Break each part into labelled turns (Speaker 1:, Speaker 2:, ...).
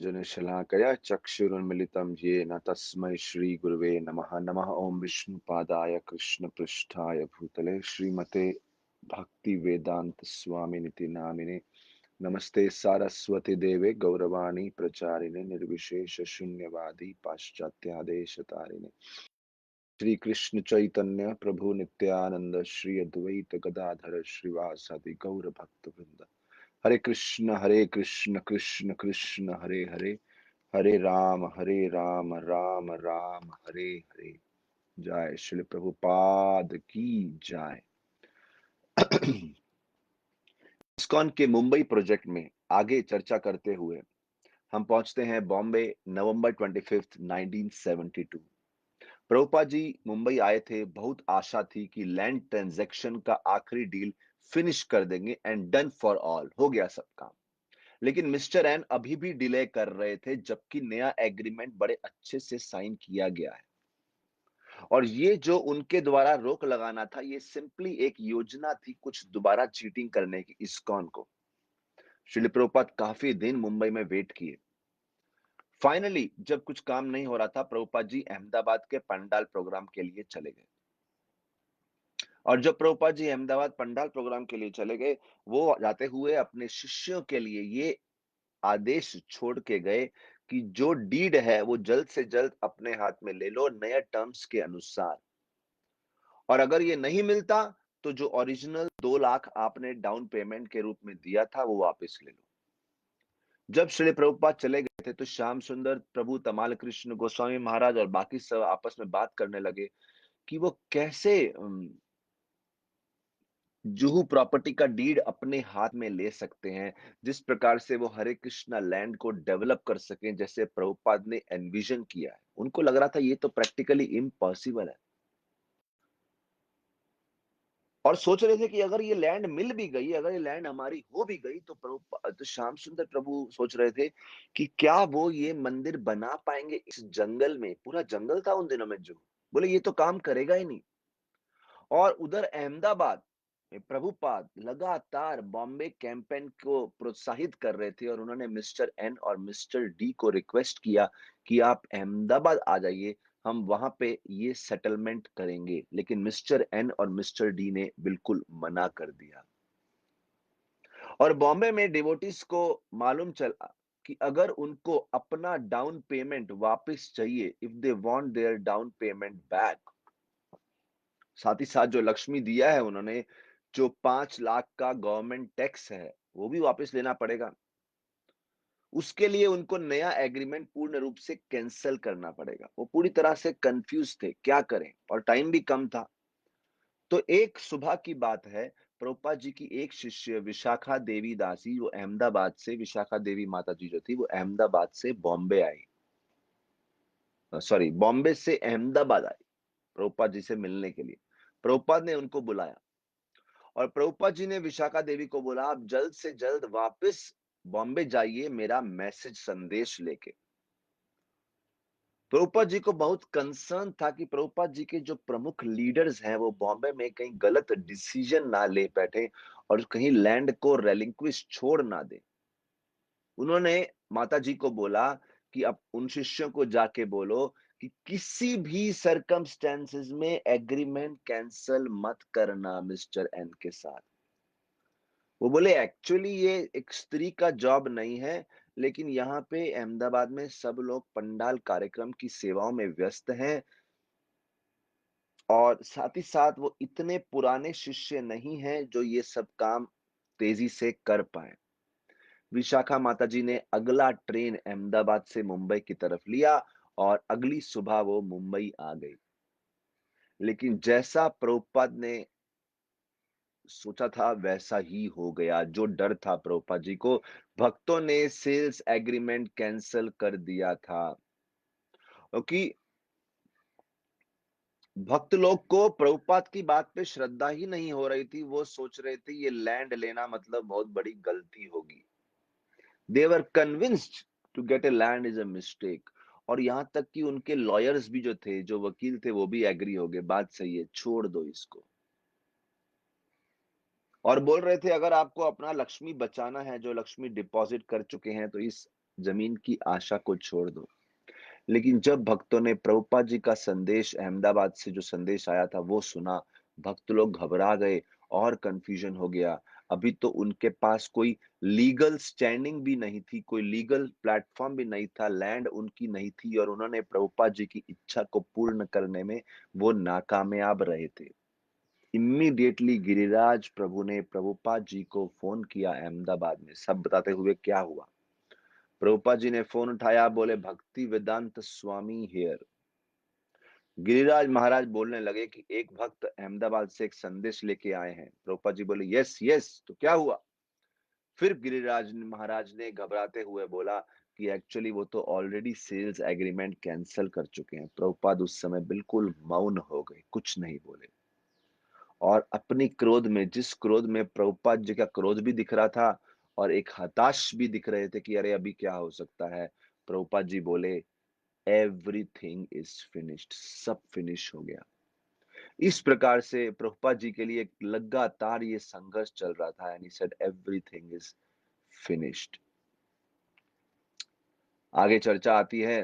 Speaker 1: ज्ञानाञ्जनशलाकया चक्षुरुन्मिलितं येन तस्मै श्रीगुरवे नमः। नमः ॐ विष्णुपादाय कृष्णपृष्ठाय भूतले श्रीमते भक्तिवेदान्तस्वामिनिति नामिने। नमस्ते सारस्वती देवे गौरवाणी प्रचारिणे निर्विशेषशून्यवादी पाश्चात्यादेशतारिणे। श्री कृष्ण चैतन्य प्रभु नित्यानंद श्री अद्वैत गदाधर श्रीवासादि गौर भक्त वृंद। हरे कृष्ण कृष्ण कृष्ण हरे हरे, हरे राम राम राम हरे हरे। जय श्री प्रभुपाद की जय। इस्कॉन के मुंबई प्रोजेक्ट में आगे चर्चा करते हुए हम पहुंचते हैं बॉम्बे, नवंबर 25, 1972। प्रभुपाद जी मुंबई आए थे। बहुत आशा थी कि लैंड ट्रांजैक्शन का आखिरी डील फिनिश कर देंगे एंड डन फॉर ऑल, हो गया सब काम। लेकिन मिस्टर एन अभी भी डिले कर रहे थे, जबकि नया एग्रीमेंट बड़े अच्छे से साइन किया गया है। और ये जो उनके द्वारा रोक लगाना था, ये सिंपली एक योजना थी कुछ दोबारा चीटिंग करने की इस्कॉन को। श्रील प्रभुपाद काफी दिन मुंबई में वेट किए। फाइनली जब कुछ काम नहीं हो रहा था, प्रभुपाद जी अहमदाबाद के पंडाल प्रोग्राम के लिए चले गए। और जब प्रभुपाद जी अहमदाबाद पंडाल प्रोग्राम के लिए चले गए, वो जाते हुए अपने शिष्यों के लिए ये आदेश छोड़ के गए कि जो डीड है वो जल्द से जल्द अपने हाथ में ले लो नए टर्म्स के अनुसार। और अगर ये नहीं मिलता तो जो ओरिजिनल 2 लाख आपने डाउन पेमेंट के रूप में दिया था वो वापस ले लो। जब श्री प्रभुपाद चले गए थे तो श्याम सुंदर प्रभु, तमाल कृष्ण गोस्वामी महाराज और बाकी सब आपस में बात करने लगे कि वो कैसे जुहू प्रॉपर्टी का डीड अपने हाथ में ले सकते हैं, जिस प्रकार से वो हरे कृष्णा लैंड को डेवलप कर सकें जैसे प्रभुपाद ने एनविजन किया है। उनको लग रहा था ये तो प्रैक्टिकली इम्पॉसिबल है। और सोच रहे थे कि अगर ये लैंड मिल भी गई, अगर ये लैंड हमारी हो भी गई, तो प्रभु तो श्याम सुंदर प्रभु सोच रहे थे कि क्या वो ये मंदिर बना पाएंगे इस जंगल में। पूरा जंगल था उन दिनों में जो, बोले ये तो काम करेगा ही नहीं। और उधर अहमदाबाद में प्रभुपाद लगातार बॉम्बे कैंपेन को प्रोत्साहित कर रहे थे और उन्होंने मिस्टर एन और मिस्टर डी को रिक्वेस्ट किया कि आप अहमदाबाद आ जाइए, हम वहां पे ये सेटलमेंट करेंगे। लेकिन मिस्टर एन और मिस्टर डी ने बिल्कुल मना कर दिया। और बॉम्बे में डिवोटीज को मालूम चला कि अगर उनको अपना डाउन पेमेंट वापस चाहिए, if they want their down payment back, साथ ही साथ जो लक्ष्मी दिया है उन्होंने, जो 5 लाख का गवर्नमेंट टैक्स है, वो भी वापस लेना पड़ेगा। उसके लिए उनको नया एग्रीमेंट पूर्ण रूप से कैंसिल करना पड़ेगा। वो पूरी तरह से कंफ्यूज थे क्या करें, और टाइम भी कम था। तो एक सुबह की बात है, प्रभुपाद जी की एक शिष्य विशाखा देवी दासी, वो अहमदाबाद से, विशाखा देवी माता जी जो थी वो अहमदाबाद से बॉम्बे आई, सॉरी बॉम्बे से अहमदाबाद आई प्रभुपाद जी से मिलने के लिए। प्रभुपाद ने उनको बुलाया और प्रभुपाद जी ने विशाखा देवी को बोला, आप जल्द से जल्द वापस बॉम्बे जाइए मेरा मैसेज संदेश लेके। प्रभुपाद जी को बहुत कंसर्न था कि प्रभुपाद जी के जो प्रमुख लीडर्स हैं वो बॉम्बे में कहीं गलत डिसीजन ना ले बैठे और कहीं लैंड को रेलिंक्विश छोड़ ना दे। उन्होंने माता जी को बोला कि अब उन शिष्यों को जाके बोलो कि किसी भी सरकमस्टेंसेस में एग्रीमेंट कैंसिल मत करना मिस्टर एन के साथ। वो बोले एक्चुअली ये एक स्त्री का जॉब नहीं है, लेकिन यहाँ पे अहमदाबाद में सब लोग पंडाल कार्यक्रम की सेवाओं में व्यस्त हैं और साथ ही साथ वो इतने पुराने शिष्य नहीं हैं जो ये सब काम तेजी से कर पाए। विशाखा माताजी ने अगला ट्रेन अहमदाबाद से मुंबई की तरफ लिया और अगली सुबह वो मुंबई आ गई। लेकिन जैसा प्रभुपाद ने सोचा था वैसा ही हो गया। जो डर था प्रभुपाद जी को, भक्तों ने सेल्स एग्रीमेंट कैंसिल कर दिया था, क्योंकि भक्त लोग को प्रभुपाद की बात पे श्रद्धा ही नहीं हो रही थी। वो सोच रहे थे ये लैंड लेना मतलब बहुत बड़ी गलती होगी। They were convinced to get a land is a mistake. और यहां तक कि उनके लॉयर्स भी जो थे, जो वकील थे, वो भी एग्री हो गए, बात सही है, छोड़ दो इसको। और बोल रहे थे अगर आपको अपना लक्ष्मी बचाना है, जो लक्ष्मी डिपॉजिट कर चुके हैं, तो इस जमीन की आशा को छोड़ दो। लेकिन जब भक्तों ने प्रभुपाद जी का संदेश अहमदाबाद से जो संदेश आया था वो सुना, भक्त लोग घबरा गए और कन्फ्यूजन हो गया। अभी तो उनके पास कोई लीगल स्टैंडिंग भी नहीं थी, कोई लीगल प्लेटफ़ॉर्म भी नहीं था, लैंड उनकी नहीं थी और उन्होंने प्रभुपाद जी की इच्छा को पूर्ण करने में वो नाकामयाब रहे थे। इमीडिएटली गिरिराज प्रभु ने प्रभुपाद जी को फ़ोन किया अहमदाबाद में, सब बताते हुए क्या हुआ। प्रभुपाद जी ने फ़ोन उठाया, बोले भक्ति वेदांत स्वामी हियर। गिरिराज महाराज बोलने लगे कि एक भक्त अहमदाबाद से एक संदेश लेके आए हैं। प्रभुपाद जी बोले यस यस, तो क्या हुआ? फिर गिरिराज महाराज ने घबराते हुए बोला कि एक्चुअली वो तो ऑलरेडी सेल्स एग्रीमेंट कैंसिल कर चुके हैं। प्रभुपाद उस समय बिल्कुल मौन हो गए, कुछ नहीं बोले। और अपनी क्रोध में, जिस क्रोध में प्रभुपाद जी का क्रोध भी दिख रहा था और एक हताश भी दिख रहे थे कि अरे अभी क्या हो सकता है, प्रभुपाद जी बोले एवरीथिंग इज फिनिश्ड, सब फिनिश हो गया। इस प्रकार से प्रभुपाद जी के लिए एक लगातार ये संघर्ष चल रहा था and he said everything is finished. आगे चर्चा आती है।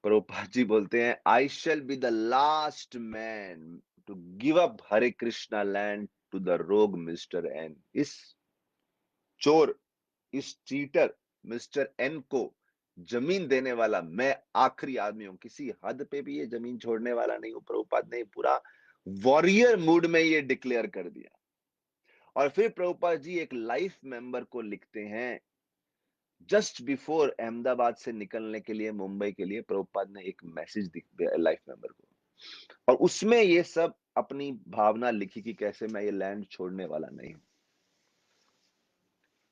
Speaker 1: प्रभुपाद जी बोलते हैं I shall be the last man to give up Hare Krishna land to the rogue mister N. इस चोर, इस चीटर मिस्टर एन को जमीन देने वाला मैं आखिरी आदमी हूं, किसी हद पे भी ये जमीन छोड़ने वाला नहीं हूं। प्रभुपाद ने पूरा वॉरियर मूड में ये डिक्लेयर कर दिया। और फिर प्रभुपाद जी एक लाइफ मेंबर को लिखते हैं, जस्ट बिफोर अहमदाबाद से निकलने के लिए मुंबई के लिए प्रभुपाद ने एक मैसेज लाइफ मेंबर को, और उसमें ये सब अपनी भावना लिखी कि कैसे मैं ये लैंड छोड़ने वाला नहीं हूं।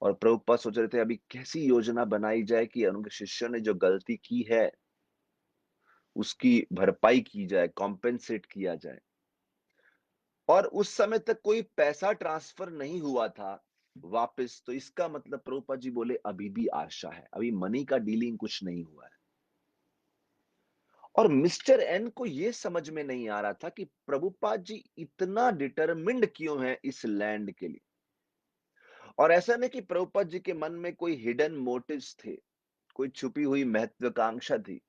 Speaker 1: और प्रभुपाद सोच रहे थे अभी कैसी योजना बनाई जाए कि उनके शिष्यों ने जो गलती की है उसकी भरपाई की जाए, कॉम्पेंसेट किया जाए। और उस समय तक कोई पैसा ट्रांसफर नहीं हुआ था वापस, तो इसका मतलब प्रभुपाद जी बोले अभी भी आशा है, अभी मनी का डीलिंग कुछ नहीं हुआ है। और मिस्टर एन को यह समझ में नहीं आ रहा था कि प्रभुपाद जी इतना डिटरमिन्ड क्यों हैं इस लैंड के लिए। और ऐसा नहीं कि प्रभुपाद जी के मन में कोई हिडन मोटिव्स थे, कोई छुपी हुई महत्वाकांक्षा थी,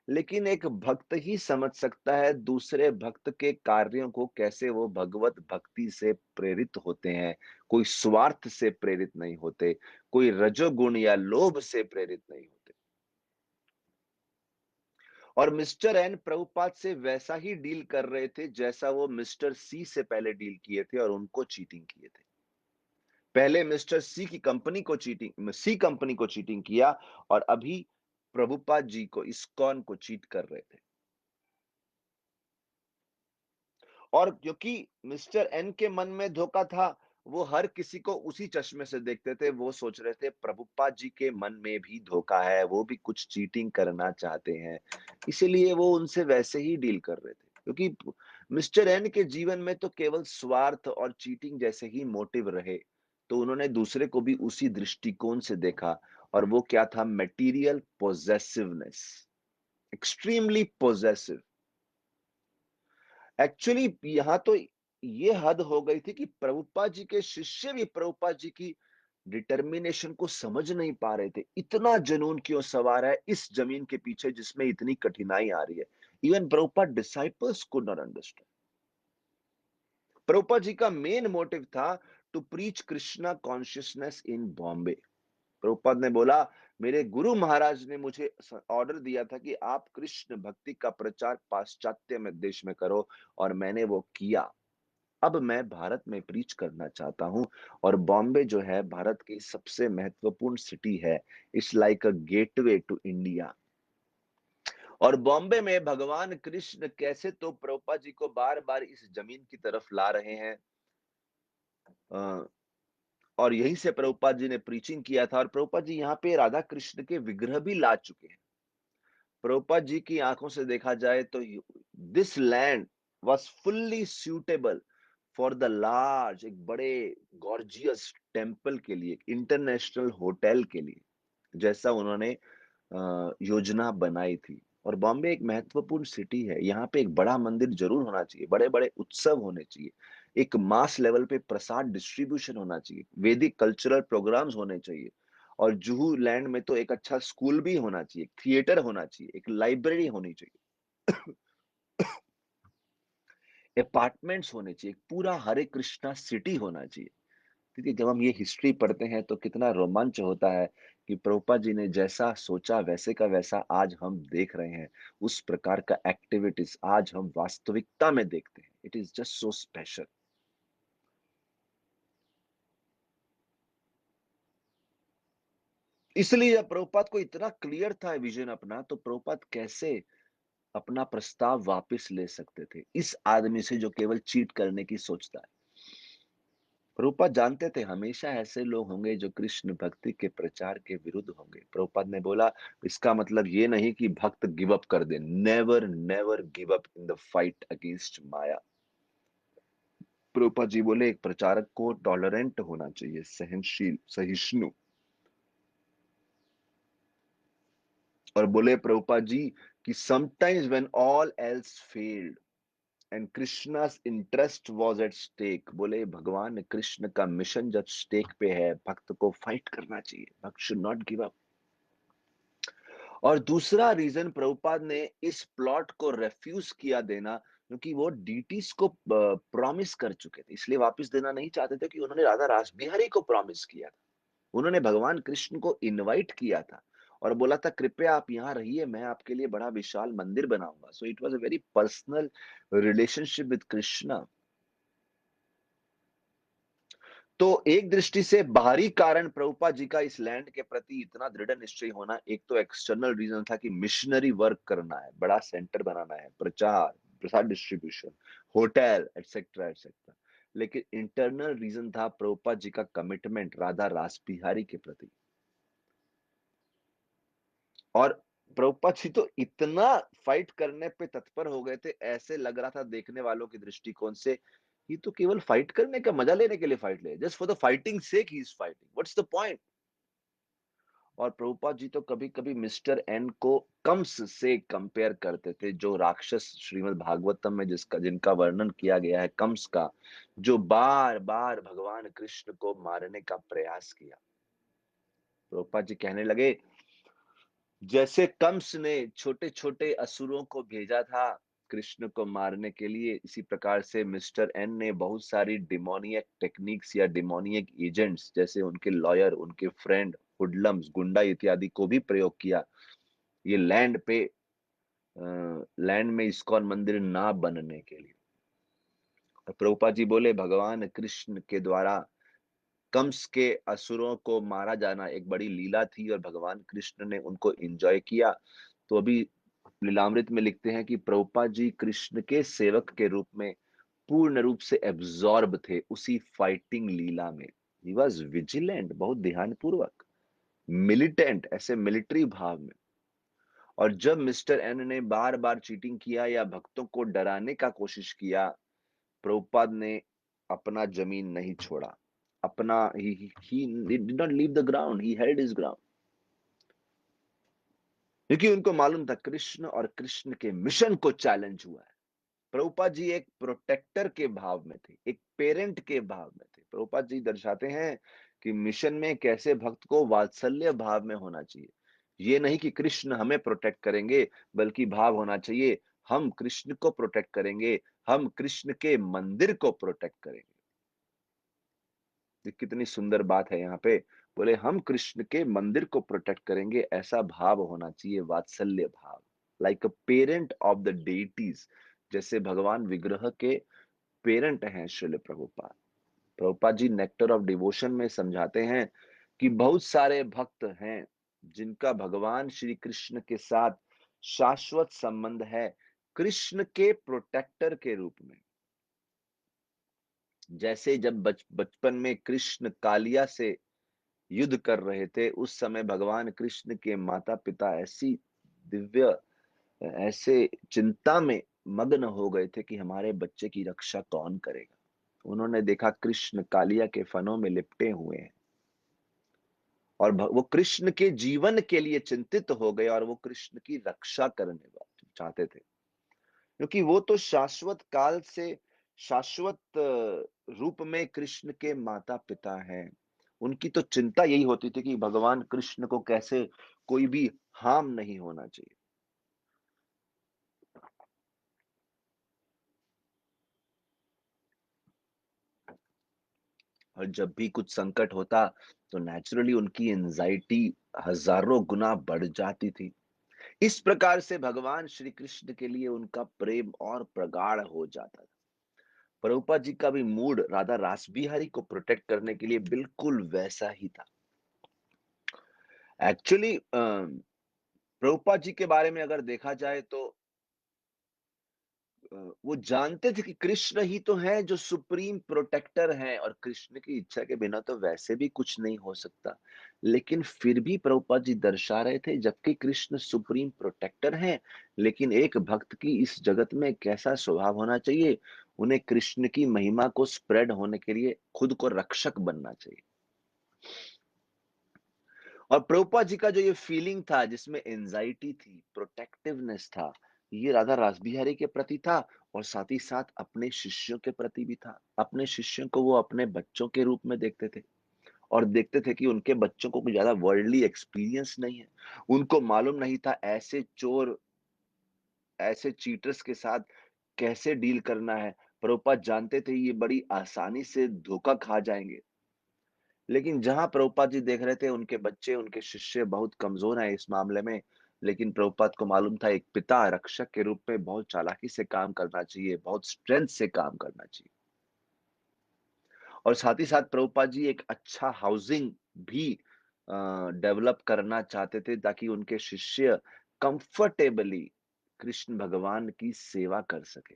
Speaker 1: लेकिन एक भक्त ही समझ सकता है दूसरे भक्त के कार्यों को, कैसे वो भगवत भक्ति से प्रेरित होते हैं, कोई स्वार्थ से प्रेरित नहीं होते, कोई रजोगुण या लोभ से प्रेरित नहीं होते। और मिस्टर एन प्रभुपाद से वैसा ही डील कर रहे थे जैसा वो मिस्टर सी से पहले डील किए थे और उनको चीटिंग किए थे। पहले मिस्टर सी कंपनी को चीटिंग किया और अभी प्रभुपाद जी को, इस्कॉन को चीट कर रहे थे। और क्योंकि मिस्टर एन के मन में धोखा था, वो हर किसी को उसी चश्मे से देखते थे। वो सोच रहे थे प्रभुपाद जी के मन में भी धोखा है, वो भी कुछ चीटिंग करना चाहते हैं, इसीलिए वो उनसे वैसे ही डील कर रहे थे। क्योंकि मिस्टर एन के जीवन में तो केवल स्वार्थ और चीटिंग जैसे ही मोटिव रहे, तो उन्होंने दूसरे को भी उसी दृष्टिकोण से देखा। और वो क्या था? Material possessiveness, extremely possessive. Actually यहाँ तो ये हद हो गई थी कि प्रभुपाद जी के शिष्य भी प्रभुपाद जी की डिटर्मिनेशन को समझ नहीं पा रहे थे। इतना जुनून क्यों सवार है इस जमीन के पीछे जिसमें इतनी कठिनाई आ रही है? Even Prabhupada disciples could not understand. Prabhupada ji का मेन मोटिव था to preach Krishna consciousness in Bombay. Prabhupada ने बोला, मेरे गुरु महाराज ने मुझे ऑर्डर दिया था कि आप कृष्ण भक्ति का प्रचार पाश्चात्य में देश में करो, और मैंने वो किया। अब मैं भारत में प्रीच करना चाहता हूँ। और बॉम्बे जो है भारत की सबसे महत्वपूर्ण सिटी है, it's like a gateway to India. और बॉम्बे में भगवान कृष्ण कैसे तो प्रभुपाद जी को बार बार इस जमीन की तरफ ला रहे हैं। अ, और यहीं से प्रभुपाद जी ने प्रीचिंग किया था, और प्रभुपाद जी यहाँ पे राधा कृष्ण के विग्रह भी ला चुके हैं। प्रभुपाद जी की आंखों से देखा जाए तो this land was fully suitable for the large, एक बड़े गॉर्जियस टेम्पल के लिए, इंटरनेशनल होटल के लिए, जैसा उन्होंने योजना बनाई थी। और बॉम्बे एक महत्वपूर्ण सिटी है, यहाँ पे एक बड़ा मंदिर जरूर होना चाहिए, बड़े बड़े उत्सव होने चाहिए। एक मास लेवल पे प्रसाद डिस्ट्रीब्यूशन होना चाहिए, वैदिक कल्चरल प्रोग्राम्स होने चाहिए और जुहू लैंड में तो एक अच्छा स्कूल भी होना चाहिए, थिएटर होना चाहिए, एक लाइब्रेरी होनी चाहिए, अपार्टमेंट्स होने चाहिए, पूरा हरे कृष्णा सिटी होना चाहिए। क्योंकि जब हम ये हिस्ट्री पढ़ते हैं तो कितना रोमांच होता है कि प्रभुपाद जी ने जैसा सोचा वैसे का वैसा आज हम देख रहे हैं। उस प्रकार का एक्टिविटीज आज हम वास्तविकता में देखते हैं। It is just so special. इसलिए जब प्रभुपाद को इतना क्लियर था विजन अपना, तो प्रभुपाद कैसे अपना प्रस्ताव वापस ले सकते थे इस आदमी से जो केवल चीट करने की सोचता है। प्रभुपाद जानते थे हमेशा ऐसे लोग होंगे जो कृष्ण भक्ति के प्रचार के विरुद्ध होंगे। प्रभुपाद ने बोला, इसका मतलब ये नहीं कि भक्त गिव अप कर दे। Never never give up in the fight against maya. Prabhupada ji बोले एक प्रचारक को टॉलरेंट होना चाहिए, सहनशील, सहिष्णु। और बोले प्रभुपाद जी कि sometimes when all else failed and Krishna's interest was at stake, बोले भगवान कृष्ण का मिशन जब स्टेक पे है, भक्त को फाइट करना चाहिए। भक्त शुड नॉट गिव अप। और दूसरा रीजन प्रभुपाद ने इस प्लॉट को रेफ्यूज किया देना, क्योंकि वो डीटीज को प्रॉमिस कर चुके थे, इसलिए वापस देना नहीं चाहते थे कि उन्होंने राधा रास बिहारी को प्रॉमिस किया था। उन्होंने भगवान कृष्ण को इनवाइट किया था और बोला था कृपया आप यहाँ रहिए, मैं आपके लिए बड़ा विशाल मंदिर बनाऊंगा। So it was a very personal relationship with Krishna. तो एक दृष्टि से बाहरी कारण प्रभुपाद जी का इस लैंड के प्रति इतना दृढ़ निश्चय होना, एक तो एक्सटर्नल रीजन था कि मिशनरी वर्क करना है, बड़ा सेंटर बनाना है, प्रचार, प्रसाद डिस्ट्रीब्यूशन, होटल, एटसेट्रा एटसेट्रा। लेकिन इंटरनल रीजन था प्रभुपाद जी का कमिटमेंट राधा रास बिहारी के प्रति। और प्रभुपाद जी तो इतना फाइट करने पे तत्पर हो गए थे, ऐसे लग रहा था देखने वालों के दृष्टिकोण से, ये तो केवल फाइट करने का मजा लेने के लिए फाइट ले, just for the fighting sake he is fighting, what's the point. और प्रभुपाद जी तो कभी कभी मिस्टर एन को कंस से कंपेयर करते थे, जो राक्षस श्रीमद् भागवतम में जिसका जिनका वर्णन किया गया है, कंस का, जो बार बार भगवान कृष्ण को मारने का प्रयास किया। प्रभुपाद जी कहने लगे, जैसे कंस ने छोटे छोटे असुरों को भेजा था कृष्ण को मारने के लिए, इसी प्रकार से मिस्टर एन ने बहुत सारी डिमोनियक टेक्निक्स या डिमोनियक एजेंट्स, जैसे उनके लॉयर, उनके फ्रेंड, हुडलम्स, गुंडा इत्यादि को भी प्रयोग किया, ये लैंड में इस्कॉन मंदिर ना बनने के लिए। और प्रभुपाद जी बोले भगवान कृष्ण के द्वारा कंस के असुरों को मारा जाना एक बड़ी लीला थी और भगवान कृष्ण ने उनको एंजॉय किया। तो अभी लीलामृत में लिखते हैं कि प्रभुपाद जी कृष्ण के सेवक के रूप में पूर्ण रूप से एब्जॉर्ब थे उसी फाइटिंग लीला में। ही वॉज विजिलेंट, बहुत ध्यानपूर्वक, मिलिटेंट, ऐसे मिलिट्री भाव में। और जब मिस्टर एन ने बार बार चीटिंग किया या भक्तों को डराने का कोशिश किया, प्रभुपाद ने अपना जमीन नहीं छोड़ा। अपना he did not leave the ground, he held his ground. क्योंकि उनको मालूम था कृष्ण और कृष्ण के मिशन को चैलेंज हुआ है। प्रभुपाद जी एक प्रोटेक्टर के भाव में थे, एक पेरेंट के भाव में थे। प्रभुपाद जी दर्शाते हैं कि मिशन में कैसे भक्त को वात्सल्य भाव में होना चाहिए। ये नहीं कि कृष्ण हमें प्रोटेक्ट करेंगे, बल्कि भाव होना चाहिए हम कृष्ण को प्रोटेक्ट करेंगे, हम कृष्ण के मंदिर को प्रोटेक्ट करेंगे। ये कितनी सुंदर बात है यहाँ पे। बोले हम कृष्ण के मंदिर को प्रोटेक्ट करेंगे, ऐसा भाव होना चाहिए, वात्सल्य भाव, like a parent of the deities. जैसे भगवान विग्रह के पेरेंट हैं Srila Prabhupada. Prabhupada ji nectar of devotion में समझाते हैं कि बहुत सारे भक्त हैं जिनका भगवान श्री कृष्ण के साथ शाश्वत संबंध है, कृष्ण के प्रोटेक्टर के रूप में। जैसे जब बचपन में कृष्ण कालिया से युद्ध कर रहे थे, उस समय भगवान कृष्ण के माता पिता ऐसी दिव्य, ऐसे चिंता में मग्न हो गए थे कि हमारे बच्चे की रक्षा कौन करेगा। उन्होंने देखा कृष्ण कालिया के फनों में लिपटे हुए हैं और वो कृष्ण के जीवन के लिए चिंतित हो गए और वो कृष्ण की रक्षा करने चाहते थे, क्योंकि वो तो शाश्वत काल से शाश्वत रूप में कृष्ण के माता-पिता हैं। उनकी तो चिंता यही होती थी कि भगवान कृष्ण को कैसे कोई भी हार्म नहीं होना चाहिए। और जब भी कुछ संकट होता, तो नेचुरली उनकी एंग्ज़ायटी हज़ारों गुना बढ़ जाती थी। इस प्रकार से भगवान श्री कृष्ण के लिए उनका प्रेम और प्रगाढ़ हो जाता था। प्रभुपाद जी का भी मूड राधा रासबिहारी को प्रोटेक्ट करने के लिए बिल्कुल वैसा ही था। एक्चुअली प्रभुपाद जी के बारे में अगर देखा जाए तो वो जानते थे कि कृष्ण ही तो है जो सुप्रीम प्रोटेक्टर है और कृष्ण की इच्छा के बिना तो वैसे भी कुछ नहीं हो सकता। लेकिन फिर भी प्रभुपाद जी दर्शा रहे थे जबकि कृष्ण सुप्रीम प्रोटेक्टर हैं, लेकिन एक भक्त की इस जगत में कैसा स्वभाव होना चाहिए, उन्हें कृष्ण की महिमा को स्प्रेड होने के लिए खुद को रक्षक बनना चाहिए। और प्रभुपाद जी का जो ये फीलिंग था जिसमें एंजाइटी थी, प्रोटेक्टिवनेस था, ये राधा रासबिहारी के प्रति था और साथ ही साथ अपने शिष्यों के प्रति भी था। अपने शिष्यों को वो अपने बच्चों के रूप में देखते थे और देखते थे कि उनके बच्चों को कोई ज़्यादा वर्ल्डली एक्सपीरियंस नहीं है। उनको मालूम नहीं था ऐसे चोर, ऐसे चीटर्स के साथ कैसे डील करना है। प्रभुपाद जानते थे ये बड़ी आसानी से धोखा खा जाएँगे। लेकिन जहाँ प्रभुपाद जी देख रहे थे उनके बच्चे, उनके शिष्य बहुत कमज़ोर हैं इस मामले में, लेकिन प्रभुपाद को मालूम था एक पिता, रक्षक के रूप में बहुत चालाकी से काम करना चाहिए, बहुत स्ट्रेंथ से काम करना चाहिए। और साथ ही साथ प्रभुपाद जी एक अच्छा हाउसिंग भी डेवलप करना चाहते थे ताकि उनके शिष्य कंफर्टेबली कृष्ण भगवान की सेवा कर सकें,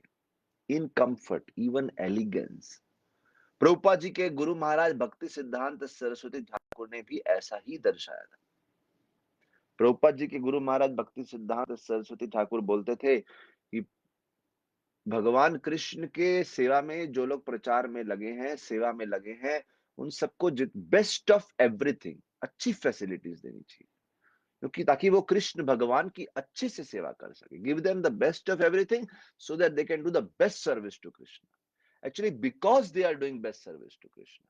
Speaker 1: in comfort, even elegance. Prabhupada ji के गुरु महाराज भक्ति सिद्धांत सरस्वती ठाकुर ने भी ऐसा ही दर्शाया था। प्रभुपाद जी के गुरु महाराज भक्ति सिद्धांत सरस्वती ठाकुर बोलते थे कि भगवान कृष्ण के सेवा में जो लोग प्रचार में लगे हैं, सेवा में लगे हैं, उन सबको बेस्ट ऑफ एवरीथिंग, अच्छी फैसिलिटीज देनी चाहिए, क्योंकि ताकि वो कृष्ण भगवान की अच्छे से सेवा कर सके। Give them the best of everything so that they can do the best service to Krishna. Actually because they are doing best service to Krishna,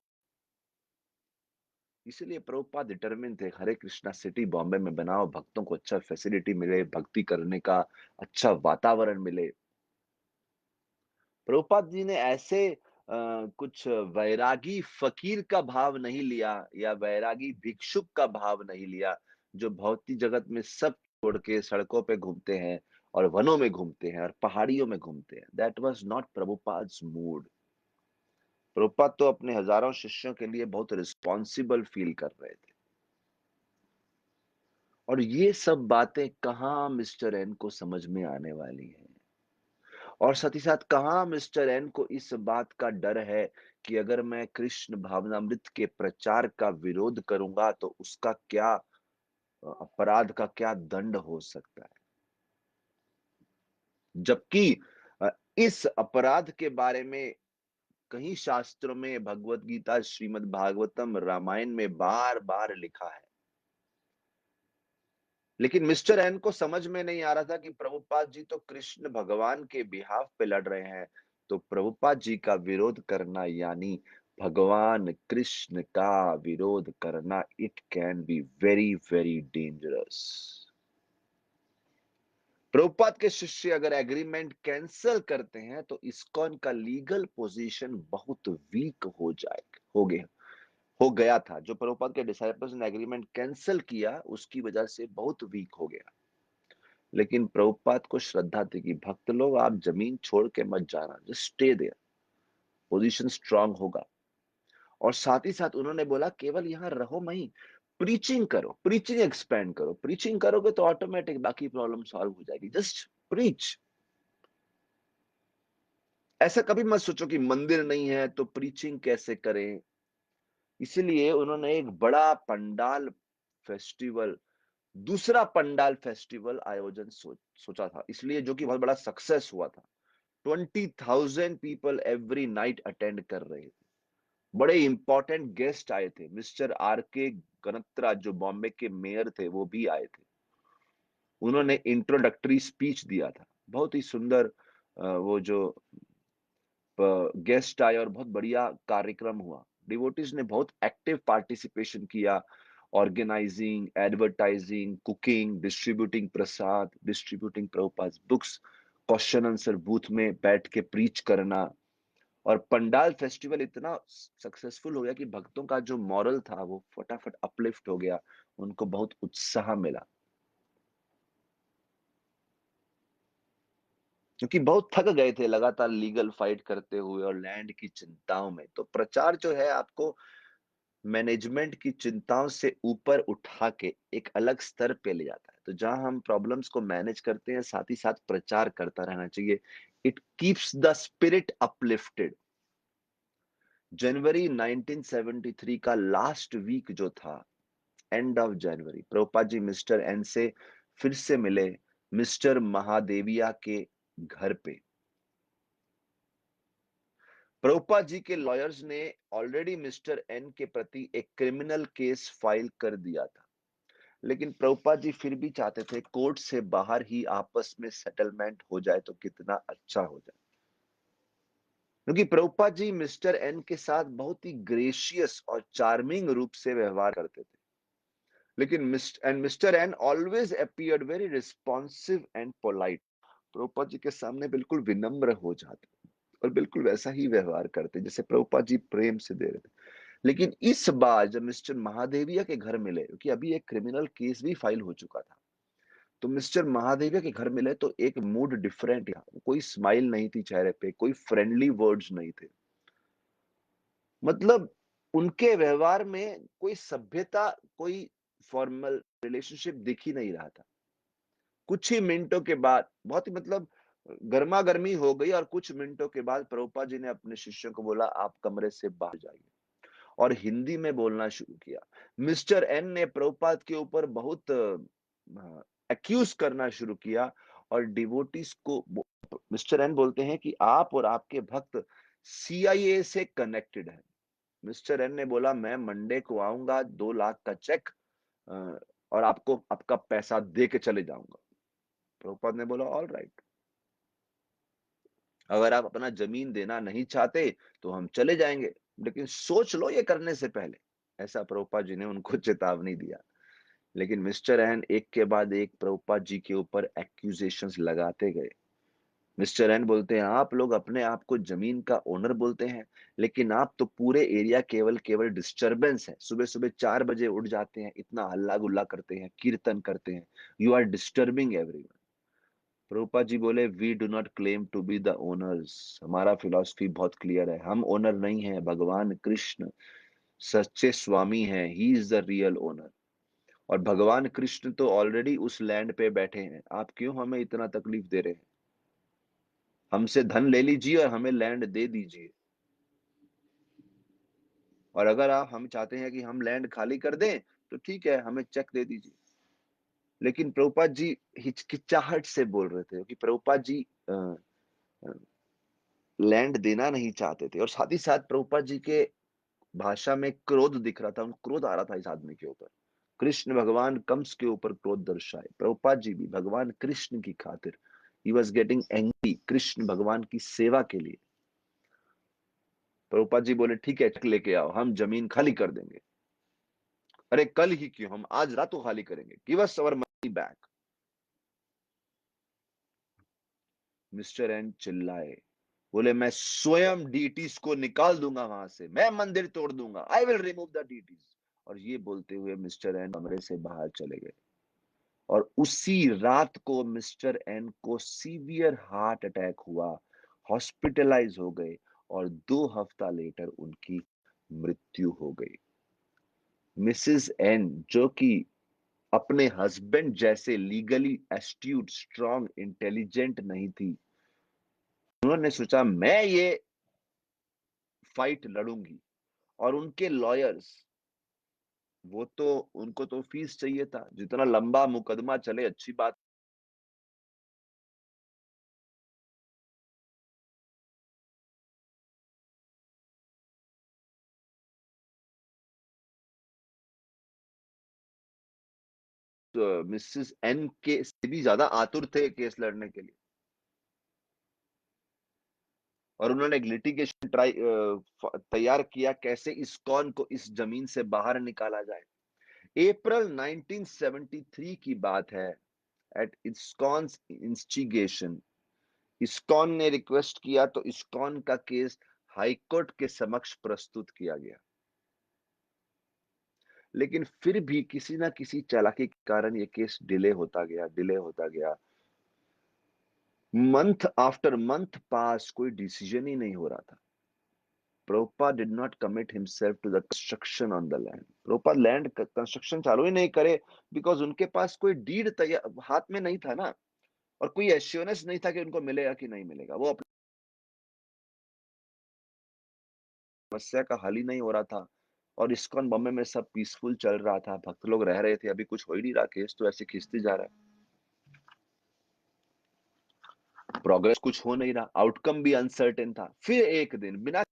Speaker 1: इसीलिए प्रभुपाद डिटरमिन थे हरे कृष्णा सिटी बॉम्बे में बनाओ, भक्तों को अच्छा फैसिलिटी मिले, भक्ति करने का अच्छा वातावरण मिले। प्रभुपाद जी ने ऐसे कुछ वैरागी फकीर का भाव नहीं लिया या वैरागी भिक्षुक का भाव नहीं लिया, जो भौतिक जगत में सब छोड़ के सड़कों पे घूमते हैं और वनों में घूमते हैं और पहाड़ियों में घूमते हैं। That was not Prabhupada's mood. Prabhupada तो अपने हजारों शिष्यों के लिए बहुत रिस्पॉन्सिबल फील कर रहे थे। और ये सब बातें कहाँ मिस्टर एन को समझ में आने वाली हैं। और साथ ही साथ कहाँ मिस्टर एन को इस बात का डर है कि अगर मैं कृष्ण भावनामृत के प्रचार का विरोध करूंगा तो उसका क्या अपराध का क्या दंड हो सकता है। जबकि अ, इस अपराध के बारे में कई शास्त्रों में, भगवत गीता, श्रीमद् भागवतम, रामायण में बार बार लिखा है। लेकिन मिस्टर एन को समझ में नहीं आ रहा था कि प्रभुपाद जी तो कृष्ण भगवान के बिहाफ पे लड़ रहे हैं, तो प्रभुपाद जी का विरोध करना यानी भगवान कृष्ण का विरोध करना, it can be very very dangerous. Prabhupada के शिष्य अगर एग्रीमेंट कैंसल करते हैं तो इस्कॉन का लीगल पोजीशन बहुत वीक हो गया था। जो प्रभुपाद के डिसाइपल्स ने एग्रीमेंट कैंसल किया उसकी वजह से बहुत वीक हो गया। लेकिन प्रभुपाद को श्रद्धा थी कि भक्त लोग आप जमीन छोड़ के मत जाना, just stay there, position strong होगा। और साथ ही साथ उन्होंने बोला केवल यहाँ रहो नहीं, प्रीचिंग करो, प्रीचिंग एक्सपेंड करो, प्रीचिंग करोगे तो ऑटोमेटिक बाकी प्रॉब्लम सॉल्व हो जाएगी, जस्ट प्रीच। ऐसा कभी मत सोचो कि मंदिर नहीं है तो प्रीचिंग कैसे करें। इसीलिए उन्होंने एक बड़ा पंडाल फेस्टिवल, दूसरा पंडाल फेस्टिवल आयोजन सोचा था, इसलिए जो कि बहुत बड़ा सक्सेस हुआ था। 20,000 पीपल एवरी नाइट अटेंड कर रहे थे। बड़े इंपॉर्टेंट गेस्ट आए थे, मिस्टर आर के गनत्रा जो बॉम्बे के मेयर थे वो भी आए थे। उन्होंने इंट्रोडक्टरी स्पीच दिया था, बहुत ही सुंदर। वो जो गेस्ट आए और बहुत बढ़िया कार्यक्रम हुआ। डिवोटीज ने बहुत एक्टिव पार्टिसिपेशन किया, organizing, advertising, cooking, distributing prasad, distributing Prabhupada books, question answer booth में बैठ के प्रीच करना। और पंडाल फेस्टिवल इतना सक्सेसफुल हो गया कि भक्तों का जो मॉरल था वो फटाफट अपलिफ्ट हो गया, उनको बहुत उत्साह मिला, क्योंकि बहुत थक गए थे लगातार लीगल फाइट करते हुए और लैंड की चिंताओं में। तो प्रचार जो है आपको मैनेजमेंट की चिंताओं से ऊपर उठा के एक अलग स्तर पे ले जाता है। तो जहां हम प्रॉब्लम्स को मैनेज करते हैं, साथ ही साथ प्रचार करता रहना चाहिए। It keeps the spirit uplifted. जनवरी 1973 का लास्ट वीक जो था, end of January, Prabhupada ji mister N से फिर से मिले, मिस्टर महादेविया के घर पे। प्रभुपाद जी के लॉयर्स ने ऑलरेडी मिस्टर एन के प्रति एक क्रिमिनल केस फाइल कर दिया था, लेकिन प्रभुपाद जी फिर भी चाहते थे कोर्ट से बाहर ही आपस में सेटलमेंट हो जाए तो कितना अच्छा हो जाए, क्योंकि प्रभुपाद जी मिस्टर एन के साथ बहुत ही ग्रेशियस और चार्मिंग रूप से व्यवहार करते थे। लेकिन mister N always appeared very responsive and polite. Prabhupada ji के सामने बिल्कुल विनम्र हो जाते और बिल्कुल वैसा ही व्यवहार करते जैसे प्रभुपाद जी प्रेम से दे रहे थे। लेकिन इस बार जब मिस्टर महादेविया के घर मिले, क्योंकि अभी एक क्रिमिनल केस भी फाइल हो चुका था, तो मिस्टर महादेविया के घर मिले तो एक मूड डिफरेंट था। कोई स्माइल नहीं थी चेहरे पे, कोई फ्रेंडली वर्ड्स नहीं थे। मतलब उनके व्यवहार में कोई सभ्यता, कोई फॉर्मल रिलेशनशिप दिख ही नहीं रहा था। कुछ ही मिनटों के बाद बहुत ही मतलब गर्मा गर्मी हो गई और कुछ मिनटों के बाद प्रभुपाद जी ने अपने शिष्यों को बोला, आप कमरे से बाहर जाइए, और हिंदी में बोलना शुरू किया। मिस्टर एन ने प्रभुपाद के ऊपर बहुत एक्यूज करना शुरू किया और डिवोटीज को मिस्टर एन बोलते हैं कि आप और आपके भक्त सीआईए से कनेक्टेड है। मिस्टर एन ने बोला, मैं मंडे को आऊंगा, 2 लाख का चेक और आपको आपका पैसा दे के चले जाऊंगा। प्रभुपाद ने बोला, ऑल राइट, अगर आप अपना जमीन देना नहीं चाहते तो हम चले जाएंगे, लेकिन सोच लो ये करने से पहले। ऐसा प्रभुपाद जी ने उनको चेतावनी दिया। लेकिन मिस्टर एन एक के बाद एक प्रभुपाद जी के ऊपर एक्यूजेशंस लगाते गए। मिस्टर एन बोलते हैं, आप लोग अपने आप को जमीन का ओनर बोलते हैं, लेकिन आप तो पूरे एरिया केवल केवल डिस्टरबेंस है। सुबह सुबह 4 बजे उठ जाते हैं, इतना हल्ला गुल्ला करते हैं, कीर्तन करते हैं, you are disturbing everyone. Prabhupada ji बोले, we do not claim to be the owners. हमारा फिलॉसफी बहुत क्लियर है, हम ओनर नहीं है, भगवान कृष्ण सच्चे स्वामी हैं, he is the real owner. और भगवान कृष्ण तो ऑलरेडी उस लैंड पे बैठे हैं, आप क्यों हमें इतना तकलीफ दे रहे हैं? हमसे धन ले लीजिए और हमें लैंड दे दीजिए, और अगर आप हम चाहते हैं कि हम लैंड खाली कर दें तो ठीक है, हमें चेक दे दीजिए। लेकिन प्रभुपाद जी हिचकिचाहट से बोल रहे थे कि प्रभुपाद जी लैंड देना नहीं चाहते थे, और साथ ही साथ प्रभुपाद जी के भाषा में क्रोध दिख रहा था, उनको क्रोध आ रहा था इस आदमी के ऊपर। कृष्ण भगवान कंस के ऊपर क्रोध दर्शाए, प्रभुपाद जी भी भगवान कृष्ण की खातिर, he was getting angry Krishna भगवान की सेवा के लिए। प्रभुपाद जी बोले, ठीक है, चेक लेके आओ, हम जमीन खाली कर देंगे। अरे कल ही क्यों, हम आज रातों खाली करेंगे, give us our money back. Mister N चिल्लाए, बोले, मैं स्वयं डीटीज को निकाल दूंगा वहां से, मैं मंदिर तोड़ दूंगा, I will remove the deities. और ये बोलते हुए मिस्टर एन कमरे से बाहर चले गए। और उसी रात को मिस्टर एन को सीवियर हार्ट अटैक हुआ, हॉस्पिटलाइज हो गए, और 2 हफ्ता लेटर उनकी मृत्यु हो गई। मिसेस एन, जो कि अपने हस्बैंड जैसे लीगली एस्ट्यूट, स्ट्रांग, इंटेलिजेंट नहीं थी, उन्होंने सोचा मैं ये फाइट लड़ूंगी। और उनके लॉयर्स, वो तो उनको तो फीस चाहिए था, जितना लंबा मुकदमा चले अच्छी बात। मिसेस एन के से भी ज्यादा आतुर थे केस लड़ने के लिए। और उन्होंने एक लिटिगेशन तैयार किया कैसे इस्कॉन को इस जमीन से बाहर निकाला जाए। अप्रैल 1973 की बात है। एट इस्कॉन्स इंस्टिगेशन, इस्कॉन ने रिक्वेस्ट किया तो इस्कॉन का केस हाईकोर्ट के समक्ष प्रस्तुत किया गया। लेकिन फिर भी किसी ना किसी चालाकी के कारण ये केस डिले होता गया। मंथ आफ्टर मंथ पास, कोई डिसीजन ही नहीं हो रहा था। Prabhupada did not commit himself to the construction on the land. Prabhupada land construction चालू ही नहीं करे, बिकॉज उनके पास कोई डीड तैयार हाथ में नहीं था ना, और कोई एश्योरेंस नहीं था कि उनको मिलेगा कि नहीं मिलेगा। वो अपनी समस्या का हल ही नहीं हो रहा था, और इस्कॉन बॉम्बे में सब पीसफुल चल रहा था, भक्त लोग रह रहे थे। अभी कुछ हो ही नहीं रहा, केस तो ऐसे खींचते जा रहा है, प्रोग्रेस कुछ हो नहीं रहा, आउटकम भी अनसर्टेन था। फिर एक दिन बिना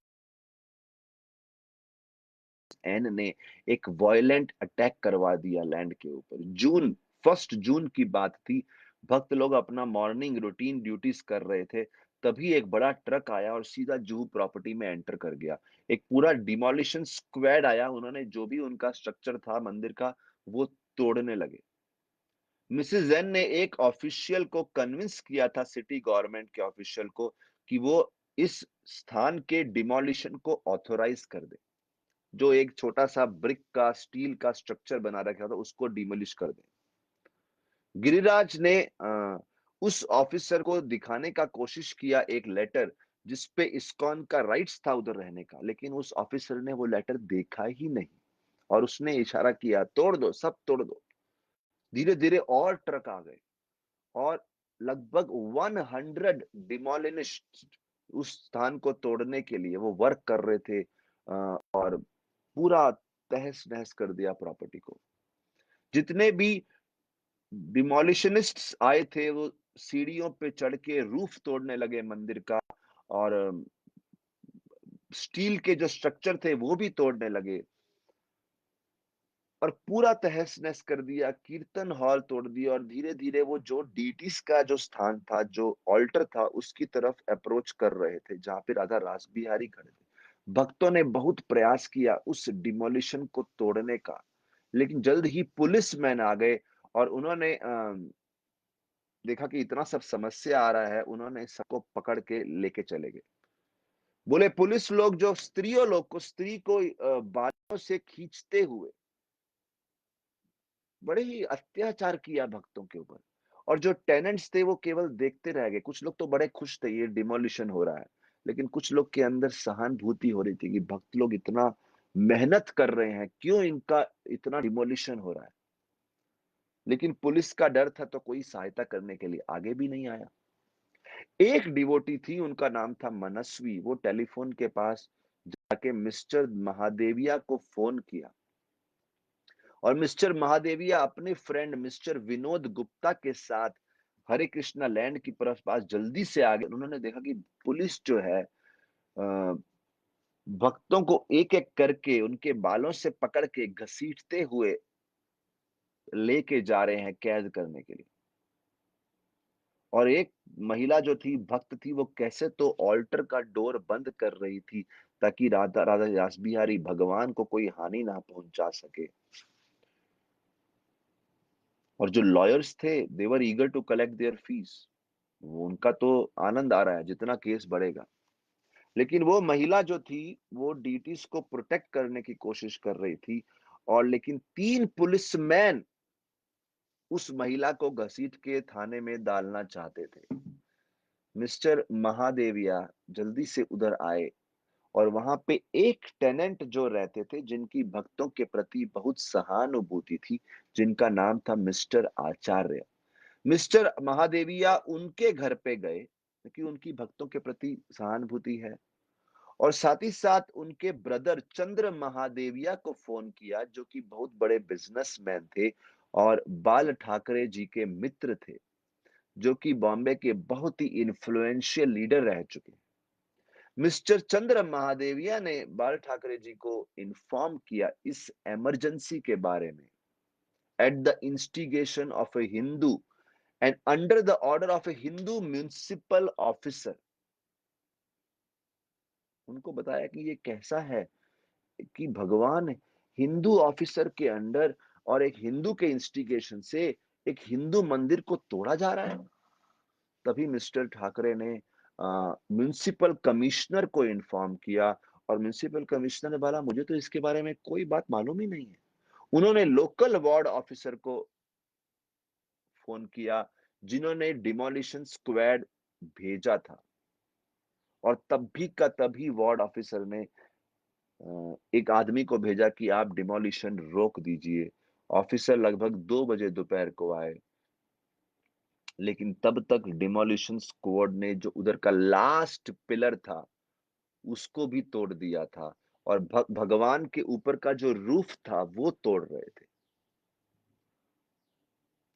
Speaker 1: एन ने एक वायलेंट अटैक करवा दिया लैंड के ऊपर। जून 1 जून की बात थी। भक्त लोग अपना मॉर्निंग रूटीन ड्यूटीज कर रहे थे, तभी एक बड़ा ट्रक आया और सीधा जुहू प्रॉपर्टी में एंटर कर गया। एक पूरा डिमोलिशन स्क्वाड आया, उन्होंने जो भी उनका स्ट्रक्चर था मंदिर का, वो तोड़ने लगे। मिसेस जैन ने एक ऑफिशियल को कन्विंस किया था, सिटी गवर्नमेंट के ऑफिशियल को, कि वो इस स्थान के डिमोलिशन को ऑथोराइज कर दे। जो एक छोटा सा ब्रिक का स्टील का स्ट्रक्चर बना रखा था, उसको डिमोलिश कर दे। गिरिराज ने उस ऑफिसर को दिखाने का कोशिश किया एक लेटर, जिसपे इस्कॉन का राइट्स था उधर रहने का, लेकिन उस ऑफिसर ने वो लेटर देखा ही नहीं, और उसने इशारा किया तोड़ दो, सब तोड़ दो। धीरे धीरे और ट्रक आ गए, और लगभग 100 डिमोलिनिस्ट उस स्थान को तोड़ने के लिए वो वर्क कर रहे थे, और पूरा तहस नहस कर दिया प्रॉपर्टी को। जितने भी डिमोलिशनिस्ट्स आए थे, वो सीढ़ियों पे चढ़ के रूफ तोड़ने लगे मंदिर का, और स्टील के जो स्ट्रक्चर थे वो भी तोड़ने लगे, और पूरा तहस नहस कर दिया। कीर्तन हॉल तोड़ दिया, और धीरे धीरे वो जो डीटीज का जो स्थान था, जो ऑल्टर था, उसकी तरफ अप्रोच कर रहे थे, जहां पे राधा रासबिहारी खड़े थे। भक्तों ने बहुत प्रयास किया उस डिमोलिशन को तोड़ने का, लेकिन जल्द ही पुलिस मैन आ गए, और उन्होंने देखा कि इतना सब समस्या आ रहा है, उन्होंने सबको पकड़ के लेके चले गए। बोले पुलिस लोग जो स्त्री को बालों से खींचते हुए बड़े ही अत्याचार किया भक्तों के ऊपर, और जो टेनेंट्स थे वो केवल देखते रह गए। कुछ लोग तो बड़े खुश थे ये डिमोलिशन हो रहा है, लेकिन कुछ लोग के अंदर सहानुभूति हो रही थी कि भक्त लोग इतना मेहनत कर रहे हैं, क्यों इनका इतना डिमोलिशन हो रहा है। लेकिन पुलिस का डर था, तो कोई सहायता करने के लिए आगे भी नहीं आया। एक डिवोटी थी, उनका नाम था मनस्वी। वो टेलीफोन के पास जाके मिस्टर महादेविया को फोन किया, और मिस्टर महादेविया अपने फ्रेंड मिस्टर विनोद गुप्ता के साथ हरे कृष्णा लैंड की तरफ पास जल्दी से आ गए। उन्होंने देखा कि पुलिस जो है भक्तों को एक एक करके उनके बालों से पकड़ के घसीटते हुए लेके जा रहे हैं कैद करने के लिए। और एक महिला जो थी, भक्त थी, वो कैसे तो ऑल्टर का डोर बंद कर रही थी, ताकि राधा राधा रास बिहारी भगवान को कोई हानि ना पहुंचा सके। और जो लॉयर्स थे, they were eager to collect their fees. वो उनका तो आनंद आ रहा है जितना केस बढ़ेगा। लेकिन वो महिला जो थी, वो डीटीज को प्रोटेक्ट करने की कोशिश कर रही थी, और लेकिन 3 पुलिसमैन उस महिला को घसीट के थाने में डालना चाहते थे। मिस्टर महादेविया जल्दी से उधर आए, और वहां पे एक टेनेंट जो रहते थे, जिनकी भक्तों के प्रति बहुत सहानुभूति थी, जिनका नाम था मिस्टर आचार्य। मिस्टर महादेविया उनके घर पे गए, क्योंकि उनकी भक्तों के प्रति सहानुभूति है, और साथ ही साथ उनके ब्रदर चंद्र महादेविया को फोन किया, जो कि बहुत बड़े बिजनेसमैन थे और बाल ठाकरे जी के मित्र थे, जो कि बॉम्बे के बहुत ही इन्फ्लुएंशियल लीडर रह चुके हैं। मिस्टर चंद्र महादेविया ने बाल ठाकरे जी को इन्फॉर्म किया इस इमरजेंसी के बारे में। At the instigation of A Hindu and under the order of A Hindu municipal officer, उनको बताया कि ये कैसा है कि भगवान हिंदू ऑफिसर के अंडर और एक हिंदू के इंस्टिगेशन से एक हिंदू मंदिर को तोड़ा जा रहा है। तभी मिस्टर ठाकरे ने म्युनिसिपल कमिश्नर को इन्फॉर्म किया और म्युनिसिपल कमिश्नर ने बोला मुझे तो इसके बारे में कोई बात मालूम ही नहीं है। उन्होंने लोकल वार्ड ऑफिसर को फोन किया जिन्होंने डिमोलिशन स्क्वाड भेजा था और तभी का तभी वार्ड ऑफिसर ने एक आदमी को भेजा कि आप डिमोलिशन रोक दीजिए। ऑफिसर लगभग 2 बजे दोपहर को आए, लेकिन तब तक डिमोलिशन स्क्वाड ने जो उधर का लास्ट पिलर था, उसको भी तोड़ दिया था और भगवान के ऊपर का जो रूफ था, वो तोड़ रहे थे।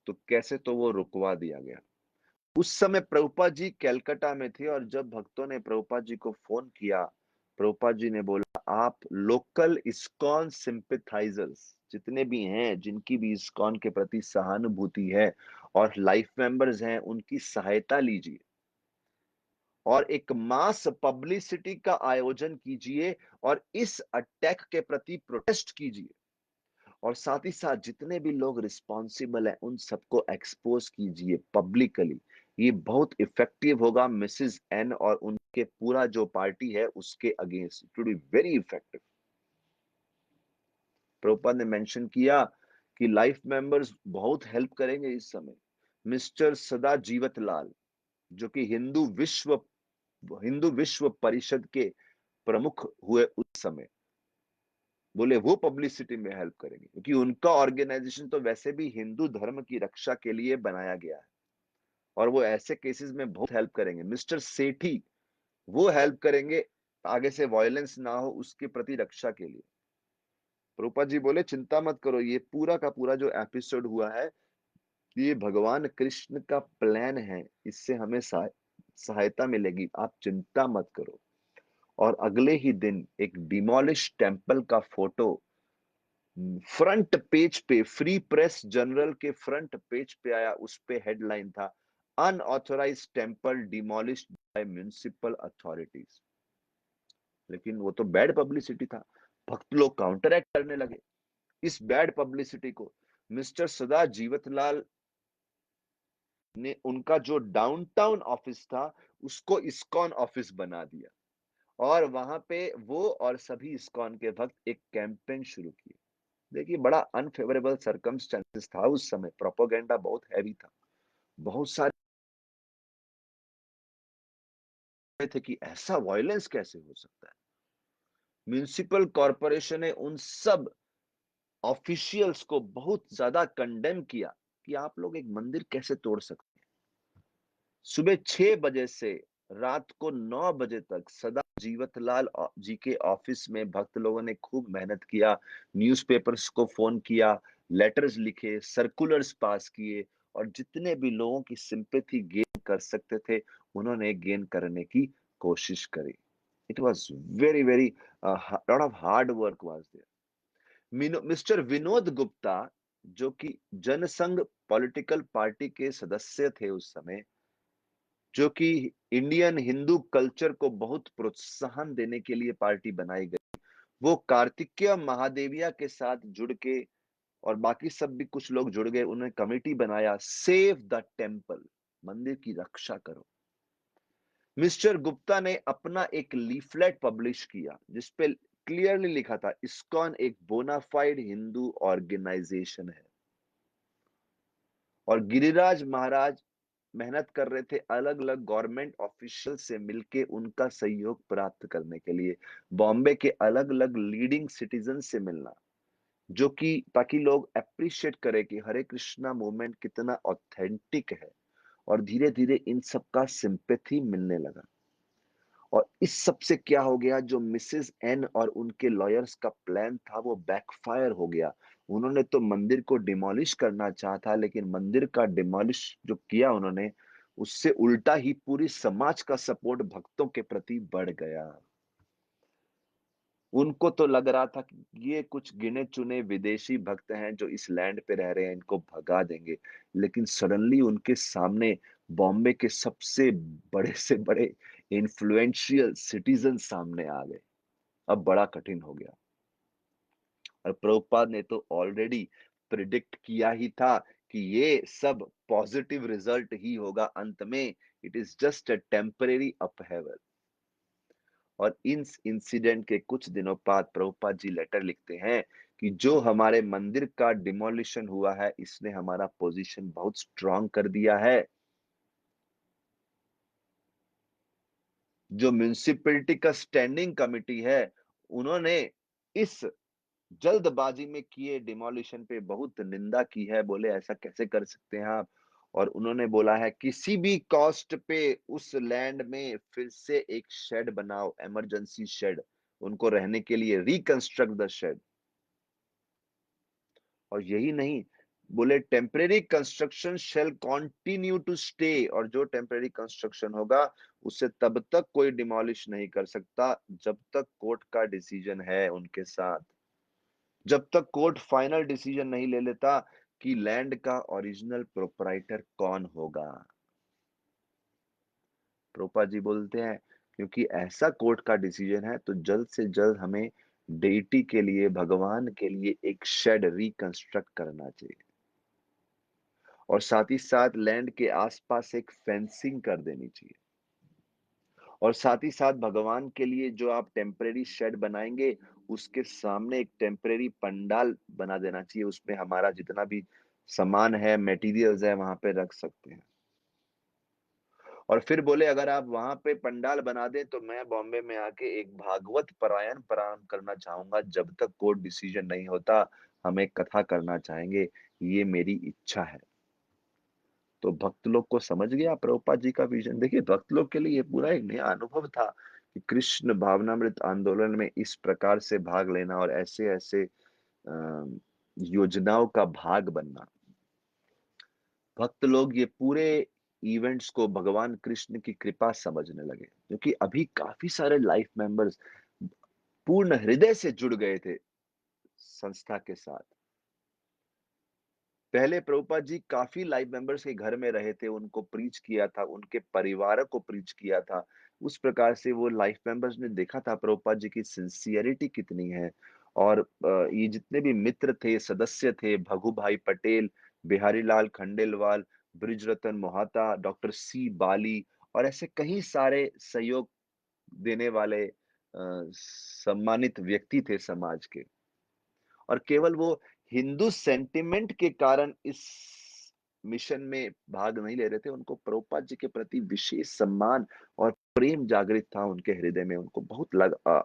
Speaker 1: तो कैसे तो वो रुकवा दिया गया। उस समय प्रभुपाद जी कलकत्ता में थे और जब भक्तों ने प्रभुपाद जी को फोन किया, प्रभुपाद जी ने बोला आप लोकल इस्कॉन सिंपैथाइजर्स जितने भी हैं, जिनकी भी इस्कॉन के प्रति सहानुभूति है और लाइफ मेंबर्स हैं, उनकी सहायता लीजिए और एक मास पब्लिसिटी का आयोजन कीजिए और इस अटैक के प्रति प्रोटेस्ट कीजिए और साथ ही साथ जितने भी लोग रिस्पॉन्सिबल हैं उन सबको एक्सपोज कीजिए पब्लिकली। ये बहुत इफेक्टिव होगा मिसेस एन और उनके पूरा जो पार्टी है उसके against, it will be very effective. Prabhupada ने मेंशन किया कि लाइफ मेंबर्स बहुत हेल्प करेंगे इस समय। मिस्टर सदा जीवत लाल जो कि हिंदू विश्व परिषद के प्रमुख हुए उस समय, बोले वो पब्लिसिटी में हेल्प करेंगे क्योंकि उनका ऑर्गेनाइजेशन तो वैसे भी हिंदू धर्म की रक्षा के लिए बनाया गया है और वो ऐसे केसेस में बहुत हेल्प करेंगे। मिस्टर सेठी वो हेल्प करेंगे आगे से वायलेंस ना हो उसके प्रति रक्षा के लिए। प्रभुपाद जी बोले चिंता मत करो, ये पूरा का पूरा जो एपिसोड हुआ है ये भगवान कृष्ण का प्लान है, इससे हमें सहायता मिलेगी, आप चिंता मत करो। और अगले ही दिन एक डिमोलिश टेम्पल का फोटो फ्रंट पेज पे, फ्री प्रेस जर्नल के फ्रंट पेज पे आया। उस पे हेडलाइन था unauthorised temple demolished by municipal authorities. लेकिन वो तो बैड पब्लिसिटी था, भक्त लोग काउंटर एक्ट करने लगे इस बैड पब्लिसिटी को। मिस्टर सदा जीवतलाल ने उनका जो डाउनटाउन ऑफिस था उसको इस्कॉन ऑफिस बना दिया और वहां पे वो और सभी इस्कॉन के भक्त एक कैंपेन शुरू किए। देखिए बड़ा अनफेवरेबल सर्कमस्टेंसेस था उस समय, प्रोपेगेंडा बहुत हैवी था, बहुत सारे थे कि ऐसा वायलेंस कैसे हो सकता है। म्युनिसिपल कॉरपोरेशन ने उन सब ऑफिशियल्स को बहुत ज्यादा कंडेम किया कि आप लोग एक मंदिर कैसे तोड़ सकते हैं। सुबह 6 बजे से रात को 9 बजे तक सदा जीवतलाल जी के ऑफिस में भक्त लोगों ने खूब मेहनत किया, न्यूज़पेपर्स को फोन किया, लेटर्स लिखे, सर्कुलर्स पास किए और जितने भी लोगों की सिंपैथी गेन कर सकते थे उन्होंने गेन करने की कोशिश करी। It was very very lot of hard work was there. Mister Vinod Gupta जो कि जनसंघ पॉलिटिकल पार्टी के सदस्य थे उस समय, जो कि इंडियन हिंदू कल्चर को बहुत प्रोत्साहन देने के लिए पार्टी बनाई गई, वो कार्तिकेय महादेविया के साथ जुड़ के और बाकी सब भी कुछ लोग जुड़ गए, उन्होंने कमेटी बनाया सेव द टेम्पल, मंदिर की रक्षा करो। मिस्टर गुप्ता ने अपना एक लीफलेट पब्लिश किया जिसपे क्लियरली लिखा था इस्कॉन एक बोनाफाइड हिंदू ऑर्गेनाइजेशन है और गिरिराज महाराज मेहनत कर रहे थे अलग अलग गवर्नमेंट ऑफिशियल से मिलके उनका सहयोग प्राप्त करने के लिए, बॉम्बे के अलग अलग लीडिंग सिटीजन से मिलना, जो कि ताकि लोग अप्रिशिएट करें कि हरे कृष्णा मूवमेंट कितना ऑथेंटिक है। और धीरे धीरे इन सबका सिंपैथी मिलने लगा और इस सब से क्या हो गया, जो मिसेस एन और उनके लॉयर्स का प्लान था वो बैकफायर हो गया। उन्होंने तो मंदिर को डिमोलिश करना चाहा था, लेकिन मंदिर का डिमोलिश जो किया उन्होंने, उससे उल्टा ही पूरी समाज का सपोर्ट भक्तों के प्रति बढ़ गया। उनको तो लग रहा था कि ये कुछ गिने चुने विदेशी भक्त हैं जो इस लैंड पे रह रहे हैं, इनको भगा देंगे। लेकिन सडनली उनके सामने बॉम्बे के सबसे बड़े से बड़े इन्फ्लुएंशियल सिटीजन सामने आ गए। अब बड़ा कठिन हो गया। और प्रभुपाद ने तो ऑलरेडी प्रिडिक्ट किया ही था कि ये सब पॉजिटिव रिजल्ट ही होगा अंत में। It is just a temporary upheaval. और इन इंसिडेंट के कुछ दिनों बाद प्रभुपाद जी लेटर लिखते हैं कि जो हमारे मंदिर का डिमोलिशन हुआ है, इसने हमारा पोजीशन बहुत स्ट्रांग कर दिया है। जो म्युनिसिपैलिटी का स्टैंडिंग कमिटी है, उन्होंने इस जल्दबाजी में किए डिमोलिशन पे बहुत निंदा की है। बोले ऐसा कैसे कर सकते हैं आप। और उन्होंने बोला है किसी भी कॉस्ट पे उस लैंड में फिर से एक शेड बनाओ, इमरजेंसी शेड, उनको रहने के लिए रिकंस्ट्रक्ट द शेड। और यही नहीं, बोले temporary construction shall continue to stay. और जो टेम्परेरी कंस्ट्रक्शन होगा उसे तब तक कोई डिमोलिश नहीं कर सकता जब तक कोर्ट का डिसीजन है उनके साथ। जब तक कोर्ट फाइनल डिसीजन नहीं ले लेता कि लैंड का ओरिजिनल प्रोप्राइटर कौन होगा। प्रोपा जी बोलते हैं क्योंकि ऐसा कोर्ट का डिसीजन है तो जल्द से जल्द हमें डेटी के लिए, भगवान के लिए एक शेड रिकंस्ट्रक्ट करना चाहिए। और साथ ही साथ लैंड के आसपास एक फेंसिंग कर देनी चाहिए। और साथ ही साथ भगवान के लिए जो आप टेम्परेरी शेड बनाएंगे, उसके सामने एक टेम्परेरी पंडाल बना देना चाहिए। उसमें हमारा जितना भी सामान है, मटेरियल्स है, वहां पे रख सकते हैं। और फिर बोले अगर आप वहां पे पंडाल बना दें तो मैं बॉम्बे में आके एक भागवत पारायण प्रारंभ करना चाहूंगा। जब तक कोर्ट डिसीजन नहीं होता, हम एक कथा करना चाहेंगे। ये मेरी इच्छा है। तो भक्त लोग को समझ गया प्रभुपाद जी का विजन। देखिए, भक्त लोग के लिए ये पूरा एक नया अनुभव था कि कृष्ण भावनामृत आंदोलन में इस प्रकार से भाग लेना और ऐसे ऐसे योजनाओं का भाग बनना। भक्त लोग ये पूरे इवेंट्स को भगवान कृष्ण की कृपा समझने लगे, क्योंकि अभी काफी सारे लाइफ मेंबर्स पूर्ण हृदय से जुड़ गए थे संस्था के साथ। पहले प्रभुपाद जी काफ़ी लाइव मेंबर्स के घर में रहे थे, उनको प्रीच किया था, उनके परिवारों को प्रीच किया था। उस प्रकार से वो लाइफ मेंबर्स ने देखा था प्रभुपाद जी की सिंसियरिटी कितनी है। और ये जितने भी मित्र थे, सदस्य थे, भगू भाई पटेल, बिहारी लाल खंडेलवाल, ब्रिजरतन मोहाता, डॉक्टर सी बाली और ऐसे कई सारे सहयोग देने वाले सम्मानित व्यक्ति थे समाज के। और केवल वो हिंदू सेंटिमेंट के कारण इस मिशन में भाग नहीं ले रहे थे। उनको प्रभुपाद जी के प्रति विशेष सम्मान और प्रेम जागृत था उनके हृदय में। उनको बहुत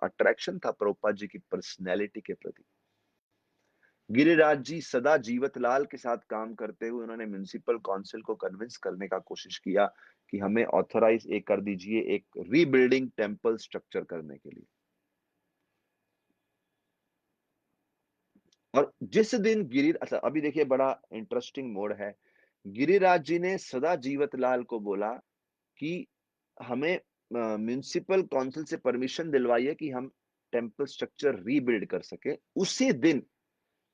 Speaker 1: अट्रैक्शन था प्रभुपाद जी की पर्सनैलिटी के प्रति। गिरिराज जी सदा जीवत लाल के साथ काम करते हुए उन्होंने म्युनिसिपल काउंसिल को कन्विंस करने का कोशिश किया कि हमें ऑथराइज एक कर दीजिए एक रीबिल्डिंग टेम्पल स्ट्रक्चर करने के लिए। और जिस दिन गिरि अच्छा अभी देखिए बड़ा इंटरेस्टिंग मोड़ है। गिरिराज जी ने सदा जीवत लाल को बोला कि हमें म्युनिसिपल काउंसिल से परमिशन दिलवाइए कि हम टेम्पल स्ट्रक्चर रीबिल्ड कर सके। उसी दिन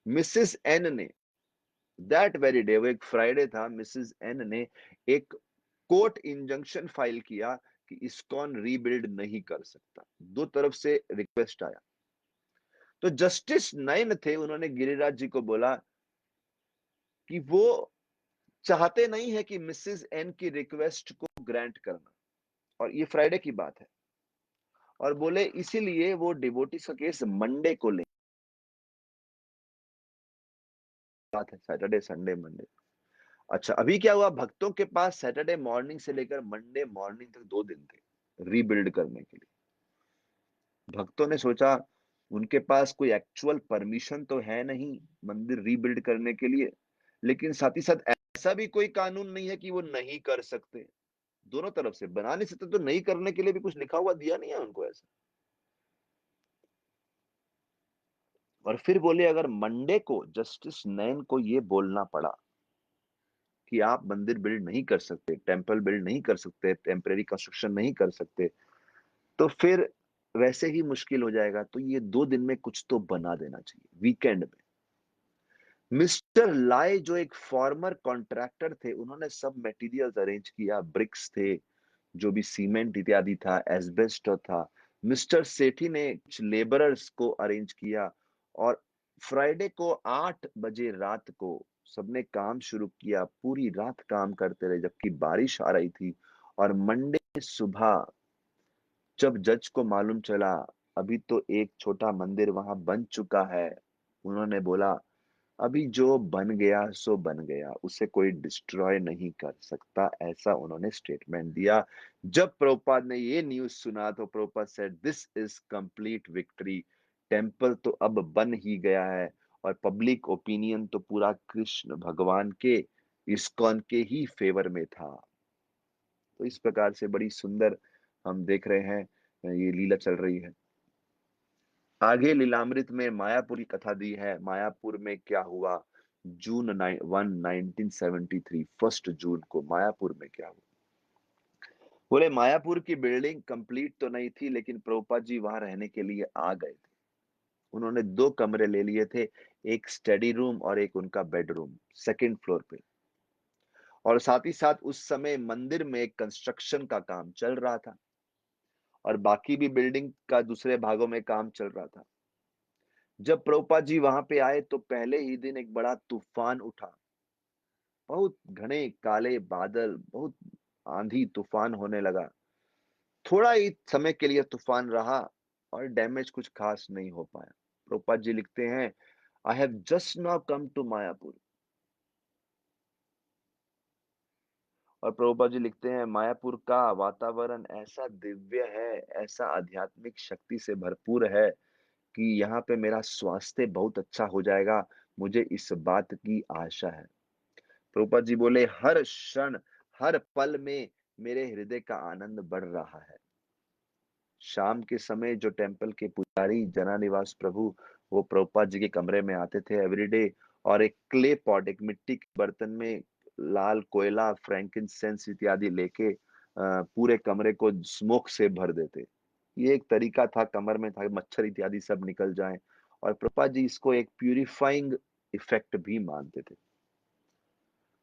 Speaker 1: मिसेस एन ने, दैट वेरी डे, वो एक फ्राइडे था, मिसेस एन ने एक कोर्ट इंजंक्शन फाइल किया कि इस्कॉन रीबिल्ड नहीं कर सकता। दो तरफ से रिक्वेस्ट आया। तो जस्टिस नयन थे, उन्होंने गिरिराज जी को बोला कि वो चाहते नहीं है कि मिसेस एन की रिक्वेस्ट को ग्रांट करना। और ये फ्राइडे की बात है। और बोले इसीलिए वो डिवोटीज का केस मंडे को ले। बात है सैटरडे संडे मंडे। अच्छा, अभी क्या हुआ, भक्तों के पास सैटरडे मॉर्निंग से लेकर मंडे मॉर्निंग तक 2 दिन थे रीबिल्ड करने के लिए। भक्तों ने सोचा उनके पास कोई एक्चुअल परमिशन तो है नहीं मंदिर रीबिल्ड करने के लिए, लेकिन साथ ही साथ ऐसा भी कोई कानून नहीं है कि वो नहीं कर सकते। दोनों तरफ से बना नहीं सकते तो नहीं करने के लिए भी कुछ लिखा हुआ दिया नहीं है उनको ऐसा। और फिर बोले अगर मंडे को जस्टिस नैन को ये बोलना पड़ा कि आप मंदिर बिल्ड नहीं कर सकते, टेम्पल बिल्ड नहीं कर सकते, टेम्परेरी कंस्ट्रक्शन नहीं कर सकते, तो फिर वैसे ही मुश्किल हो जाएगा। तो ये 2 दिन में कुछ तो बना देना चाहिए वीकेंड में। मिस्टर लाए जो एक फॉर्मर कॉन्ट्रैक्टर थे, उन्होंने सब मटेरियल्स अरेंज किया, ब्रिक्स थे, जो भी सीमेंट इत्यादि था, एस्बेस्टो था, मिस्टर सेठी ने कुछ लेबरर्स को अरेंज किया और फ्राइडे को 8 बजे रात को सबने काम शुरू किया। पूरी रात काम करते रहे जबकि बारिश आ रही थी और मंडे सुबह जब जज को मालूम चला अभी तो एक छोटा मंदिर वहां बन चुका है, उन्होंने बोला अभी जो बन गया सो बन गया, उसे कोई डिस्ट्रॉय नहीं कर सकता, ऐसा उन्होंने स्टेटमेंट दिया। जब प्रभुपाद ने ये न्यूज़ सुना तो Prabhupada said this is complete victory, temple तो अब बन ही गया है और पब्लिक ओपिनियन तो पूरा कृष्ण भगवान के इस्कॉन के ही फेवर में था। तो इस प्रकार से बड़ी सुंदर हम देख रहे हैं ये लीला चल रही है। आगे लीलामृत में मायापुर की कथा दी है। मायापुर में क्या हुआ, जून 1973, 1 जून को मायापुर में क्या हुआ। बोले मायापुर की बिल्डिंग कंप्लीट तो नहीं थी लेकिन प्रभुपाद जी वहां रहने के लिए आ गए थे। उन्होंने 2 कमरे ले लिए थे, एक स्टडी रूम और एक उनका बेडरूम, सेकंड फ्लोर पे। और साथ ही साथ उस समय मंदिर में कंस्ट्रक्शन का काम चल रहा था और बाकी भी बिल्डिंग का दूसरे भागों में काम चल रहा था। जब प्रभुपाद जी वहां पे आए तो पहले ही दिन एक बड़ा तूफान उठा। बहुत घने काले बादल, बहुत आंधी तूफान होने लगा। थोड़ा ही समय के लिए तूफान रहा और डैमेज कुछ खास नहीं हो पाया। प्रभुपाद जी लिखते हैं I have just now come to Mayapur. और प्रभुपाद जी लिखते हैं मायापुर का वातावरण ऐसा दिव्य है, ऐसा आध्यात्मिक शक्ति से भरपूर है कि यहाँ पे मेरा स्वास्थ्य बहुत अच्छा हो जाएगा, मुझे इस बात की आशा है। प्रभुपाद जी बोले हर क्षण, हर पल में मेरे हृदय का आनंद बढ़ रहा है। शाम के समय जो टेम्पल के पुजारी जनानिवास प्रभु वो प्रभुपाद जी के कमरे में आते थे एवरीडे और एक क्ले पॉट, एक मिट्टी के बर्तन में लाल कोयला, फ्रैंकिनसेंस इत्यादि लेके पूरे कमरे को स्मोक से भर देते। ये एक तरीका था कमर में था मच्छर इत्यादि सब निकल जाएं और प्रभुपाद जी इसको एक प्यूरिफाइंग इफेक्ट भी मानते थे।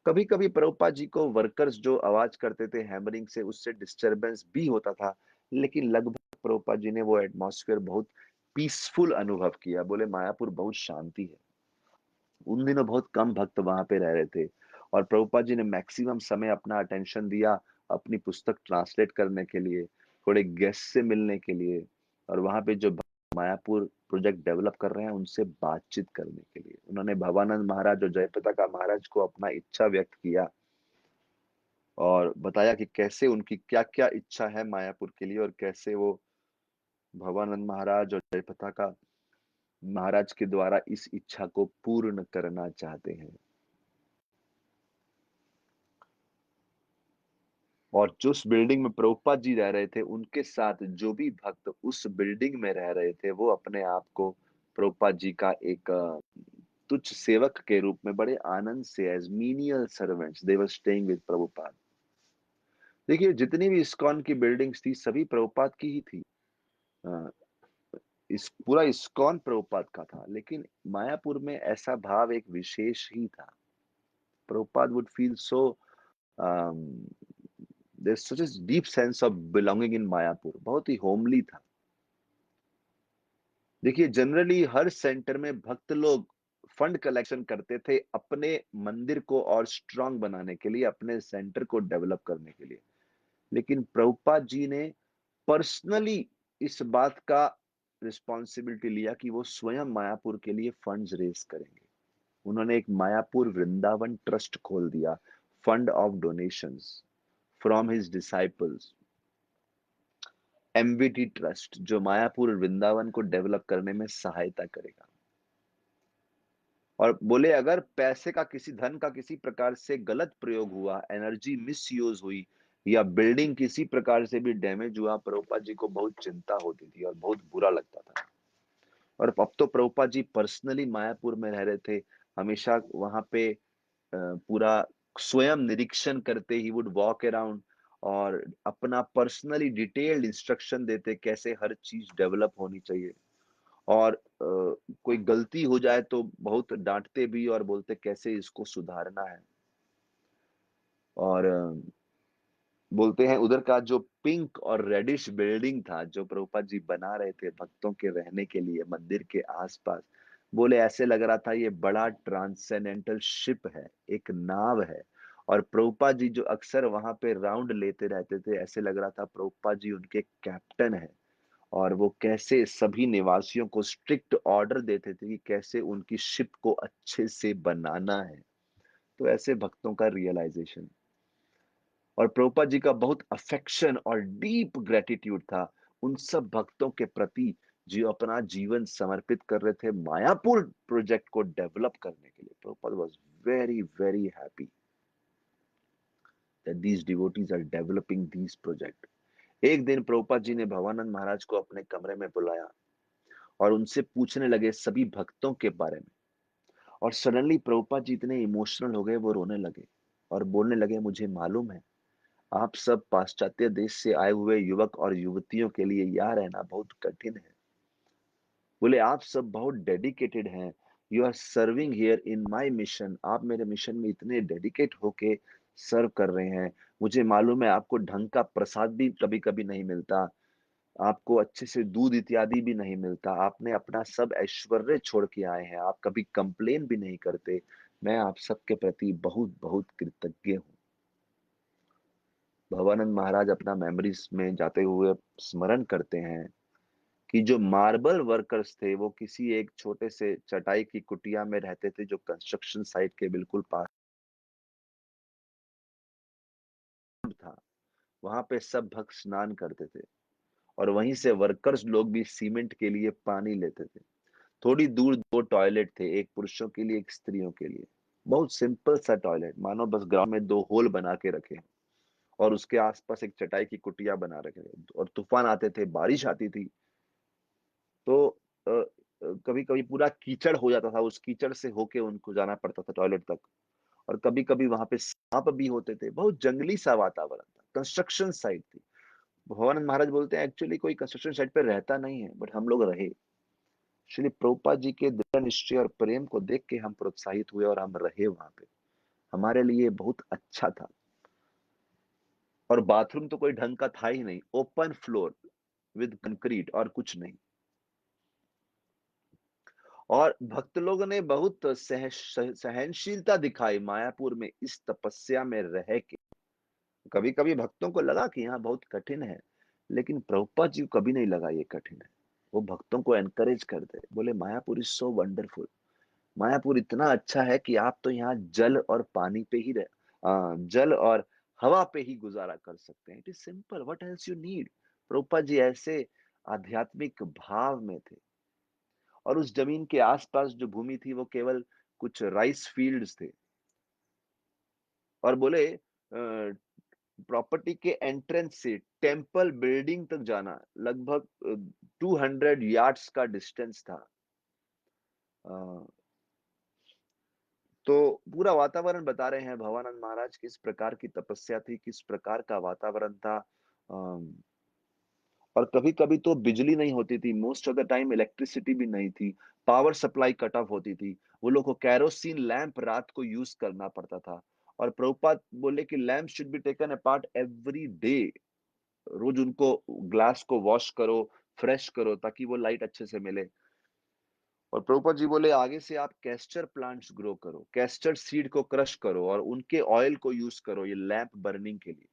Speaker 1: कभी कभी प्रभुपाद जी को वर्कर्स जो आवाज करते थे हैमरिंग से उससे डिस्टरबेंस भी होता था, लेकिन लगभग प्रभुपाद जी ने वो एटमॉस्फेयर बहुत पीसफुल अनुभव किया। बोले मायापुर बहुत शांति है। उन दिनों बहुत कम भक्त वहां पे रह रहे थे और प्रभुपाद जी ने मैक्सिमम समय अपना अटेंशन दिया अपनी पुस्तक ट्रांसलेट करने के लिए, थोड़े गेस्ट से मिलने के लिए और वहां पे जो मायापुर प्रोजेक्ट डेवलप कर रहे हैं उनसे बातचीत करने के लिए। उन्होंने भवानंद महाराज और जयप्रताका महाराज को अपना इच्छा व्यक्त किया और बताया कि कैसे उनकी क्या-क्या इच्छा है मायापुर के लिए और कैसे वो भवानंद महाराज और जयप्रताका महाराज के द्वारा इस इच्छा को पूर्ण करना चाहते हैं। और जिस बिल्डिंग में प्रभुपाद जी रह रहे थे, उनके साथ जो भी भक्त उस बिल्डिंग में रह रहे थे, वो अपने आप को प्रभुपाद जी का एक तुच्छ सेवक के रूप में बड़े आनंद से as menial servants they were staying with Prabhupada. देखिए, जितनी भी इस्कॉन की बिल्डिंग्स थी, सभी प्रभुपाद की ही थी। अ, इस पूरा इस्कॉन प्रभुपाद का था, लेकिन मायापुर में ऐसा भाव एक विशेष ही था। Prabhupada would feel so um, there's such a deep sense of belonging in Mayapur, बहुत ही होमली था। देखिए जनरली हर सेंटर में भक्त लोग फंड कलेक्शन करते थे अपने मंदिर को और स्ट्रांग बनाने के लिए, अपने सेंटर को डेवलप करने के लिए। लेकिन प्रभुपाद जी ने पर्सनली इस बात का रिस्पॉन्सिबिलिटी लिया कि वो स्वयं मायापुर के लिए फंड्स रेज करेंगे। उन्होंने एक मायापुर वृंदावन ट्रस्ट खोल दिया, fund of donations from his disciples, MVT trust, जो मायापुर वृंदावन को डेवलप करने में सहायता करेगा। और बोले अगर पैसे का किसी धन का किसी प्रकार से गलत प्रयोग हुआ, एनर्जी मिसयूज हुई या बिल्डिंग किसी प्रकार से भी डैमेज हुआ, प्रभुपाद जी को बहुत चिंता होती थी और बहुत बुरा लगता था। और अब तो प्रभुपाद जी पर्सनली मायापुर में रह रहे थे, हमेशा वहां पे पूरा स्वयं निरीक्षण करते, ही वुड वॉक अराउंड और अपना पर्सनली डिटेल्ड इंस्ट्रक्शन देते कैसे हर चीज डेवलप होनी चाहिए। और कोई गलती हो जाए तो बहुत डांटते भी और बोलते कैसे इसको सुधारना है। और बोलते हैं उधर का जो पिंक और रेडिश बिल्डिंग था, जो प्रभुपाद जी बना रहे थे भक्तों के रहने के लिए मंदिर के आसपास, बोले ऐसे लग रहा था ये बड़ा ट्रांसेंडेंटल शिप है, एक नाव है। और प्रभुपाद जी जो अक्सर वहां पे राउंड लेते रहते थे, ऐसे लग रहा था प्रभुपाद जी उनके कैप्टन है। और वो कैसे सभी निवासियों को स्ट्रिक्ट ऑर्डर देते थे कि कैसे उनकी शिप को अच्छे से बनाना है। तो ऐसे भक्तों का रियलाइजेशन, और प्रभुपाद जी का बहुत अफेक्शन और डीप ग्रेटिट्यूड था उन सब भक्तों के प्रति जो अपना जीवन समर्पित कर रहे थे मायापुर प्रोजेक्ट को डेवलप करने के लिए। Prabhupada was very very happy that these devotees are developing these project. एक दिन प्रभुपाद जी ने भवानंद महाराज को अपने कमरे में बुलाया और उनसे पूछने लगे सभी भक्तों के बारे में। और सडनली प्रभुपाद जी इतने इमोशनल हो गए, वो रोने लगे और बोलने लगे, मुझे मालूम है आप सब पाश्चात्य देश से आए हुए युवक और युवतियों के लिए यहाँ रहना बहुत कठिन है। बोले आप सब बहुत डेडिकेटेड हैं, you are serving here in my mission, आप मेरे मिशन में इतने डेडिकेट होके सर्व कर रहे हैं। मुझे मालूम है आपको ढंग का प्रसाद भी कभी कभी नहीं मिलता, आपको अच्छे से दूध इत्यादि भी नहीं मिलता, आपने अपना सब ऐश्वर्य छोड़ के आए हैं, आप कभी कंप्लेन भी नहीं करते। मैं आप सबके प्रति बहुत बहुत कृतज्ञ हूँ। भवानंद महाराज अपना मेमोरीज में जाते हुए स्मरण करते हैं कि जो मार्बल वर्कर्स थे वो किसी एक छोटे से चटाई की कुटिया में रहते थे जो कंस्ट्रक्शन साइट के बिल्कुल पास था। वहां पे सब भक्त स्नान करते थे और वहीं से वर्कर्स लोग भी सीमेंट के लिए पानी लेते थे। थोड़ी दूर दो टॉयलेट थे, एक पुरुषों के लिए एक स्त्रियों के लिए। बहुत सिंपल सा टॉयलेट, मानो बस ग्राउंड में दो होल बना के रखे हैं और उसके आसपास एक चटाई की कुटिया बना रखे थे। और तूफान आते थे, बारिश आती थी, तो कभी कभी पूरा कीचड़ हो जाता था, उस कीचड़ से होके उनको जाना पड़ता था टॉयलेट तक। और कभी कभी वहां पे सांप भी होते थे, बहुत जंगली सा वातावरण था, कंस्ट्रक्शन साइट थी। भवानंद महाराज बोलते हैं एक्चुअली कोई कंस्ट्रक्शन साइट पे रहता नहीं है, बट हम लोग रहे। श्री प्रभुपाद जी के दृढ़ निश्चय और प्रेम को देख के हम प्रोत्साहित हुए और हम रहे वहां पे। हमारे लिए बहुत अच्छा था। और बाथरूम तो कोई ढंग का था ही नहीं, ओपन फ्लोर विद कंक्रीट और कुछ नहीं। और भक्त लोगों ने बहुत सहनशीलता दिखाई मायापुर में इस तपस्या में रह के। कभी कभी भक्तों को लगा कि यहाँ बहुत कठिन है, लेकिन प्रभुपाद जी को कभी नहीं लगा ये कठिन है। वो भक्तों को एनकरेज करते, बोले Mayapur is so wonderful, Mayapur इतना अच्छा है कि आप तो यहाँ जल और पानी पे ही जल और हवा पे ही गुजारा कर सकते हैं। It is simple, what else you need. Prabhupada ji ऐसे आध्यात्मिक भाव में थे। और उस जमीन के आसपास जो भूमि थी वो केवल कुछ राइस फील्ड्स थे। और बोले प्रॉपर्टी के एंट्रेंस से टेम्पल बिल्डिंग तक जाना लगभग 200 यार्ड्स का डिस्टेंस था। अ, तो पूरा वातावरण बता रहे हैं भवानंद महाराज किस प्रकार की तपस्या थी, किस प्रकार का वातावरण था। अम, और कभी कभी तो बिजली नहीं होती थी, most of the time electricity भी नहीं थी, पावर सप्लाई कट ऑफ होती थी। वो लोग को कैरोसिन लैंप रात को यूज करना पड़ता था। और प्रभुपाद बोले कि lamp should be taken apart every day, रोज उनको ग्लास को वॉश करो, फ्रेश करो ताकि वो लाइट अच्छे से मिले। और प्रभुपाद जी बोले आगे से आप कैस्टर प्लांट्स ग्रो करो, कैस्टर सीड को क्रश करो और उनके ऑयल को यूज करो ये लैंप बर्निंग के लिए।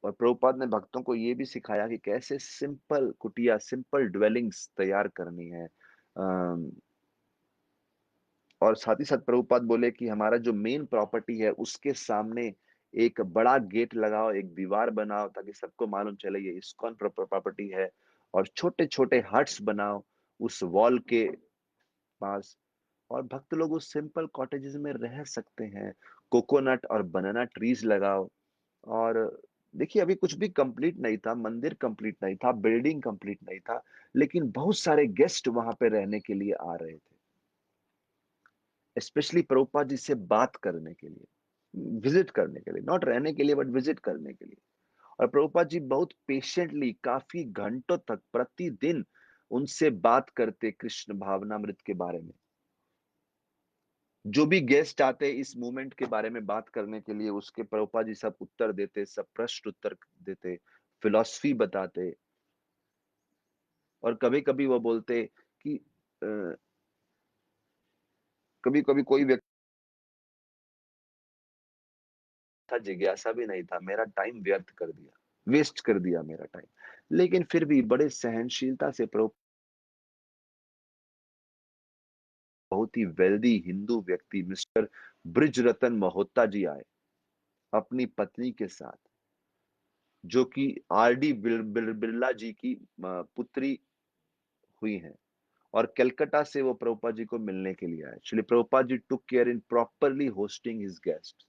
Speaker 1: और प्रभुपाद ने भक्तों को ये भी सिखाया कि कैसे सिंपल कुटिया, सिंपल ड्वेलिंग्स तैयार करनी है। अम, और साथ ही साथ प्रभुपाद बोले कि हमारा जो मेन प्रॉपर्टी है उसके सामने एक बड़ा गेट लगाओ, एक दीवार बनाओ ताकि सबको मालूम चले ये इस्कॉन प्रॉपर्टी है। और छोटे छोटे हट्स बनाओ उस वॉल के पास, और भक्त लोग उस सिंपल कॉटेजेस में रह सकते हैं। कोकोनट और बनाना ट्रीज लगाओ। और देखिए अभी कुछ भी कंप्लीट नहीं था, मंदिर कंप्लीट नहीं था, बिल्डिंग कंप्लीट नहीं था, लेकिन बहुत सारे गेस्ट वहां पे रहने के लिए आ रहे थे, स्पेशली प्रभुपाद जी से बात करने के लिए, विजिट करने के लिए, नॉट रहने के लिए बट विजिट करने के लिए। और प्रभुपाद जी बहुत पेशेंटली काफी घंटों तक प्रतिदिन उनसे बात करते कृष्ण भावनामृत के बारे में। जो भी गेस्ट आते इस मूवमेंट के बारे में बात करने के लिए, उसके प्रभुपाद जी सब उत्तर देते, सब प्रश्न उत्तर देते, फिलॉसफी बताते। और कभी-कभी वो बोलते कि कभी-कभी कोई व्यक्ति था, जिज्ञासा भी नहीं था, मेरा टाइम व्यर्थ कर दिया, वेस्ट कर दिया मेरा टाइम। लेकिन फिर भी बड़े सहनशीलता से बहुत ही वेल्दी हिंदू व्यक्ति मिस्टर ब्रिजरतन मल्होत्रा जी आए, अपनी पत्नी के साथ, जो कि आर.डी. बिरला जी की पुत्री हुई हैं। और कलकत्ता से वो प्रभुपाद जी को मिलने के लिए आए। Srila Prabhupada ji took care in properly hosting his guest.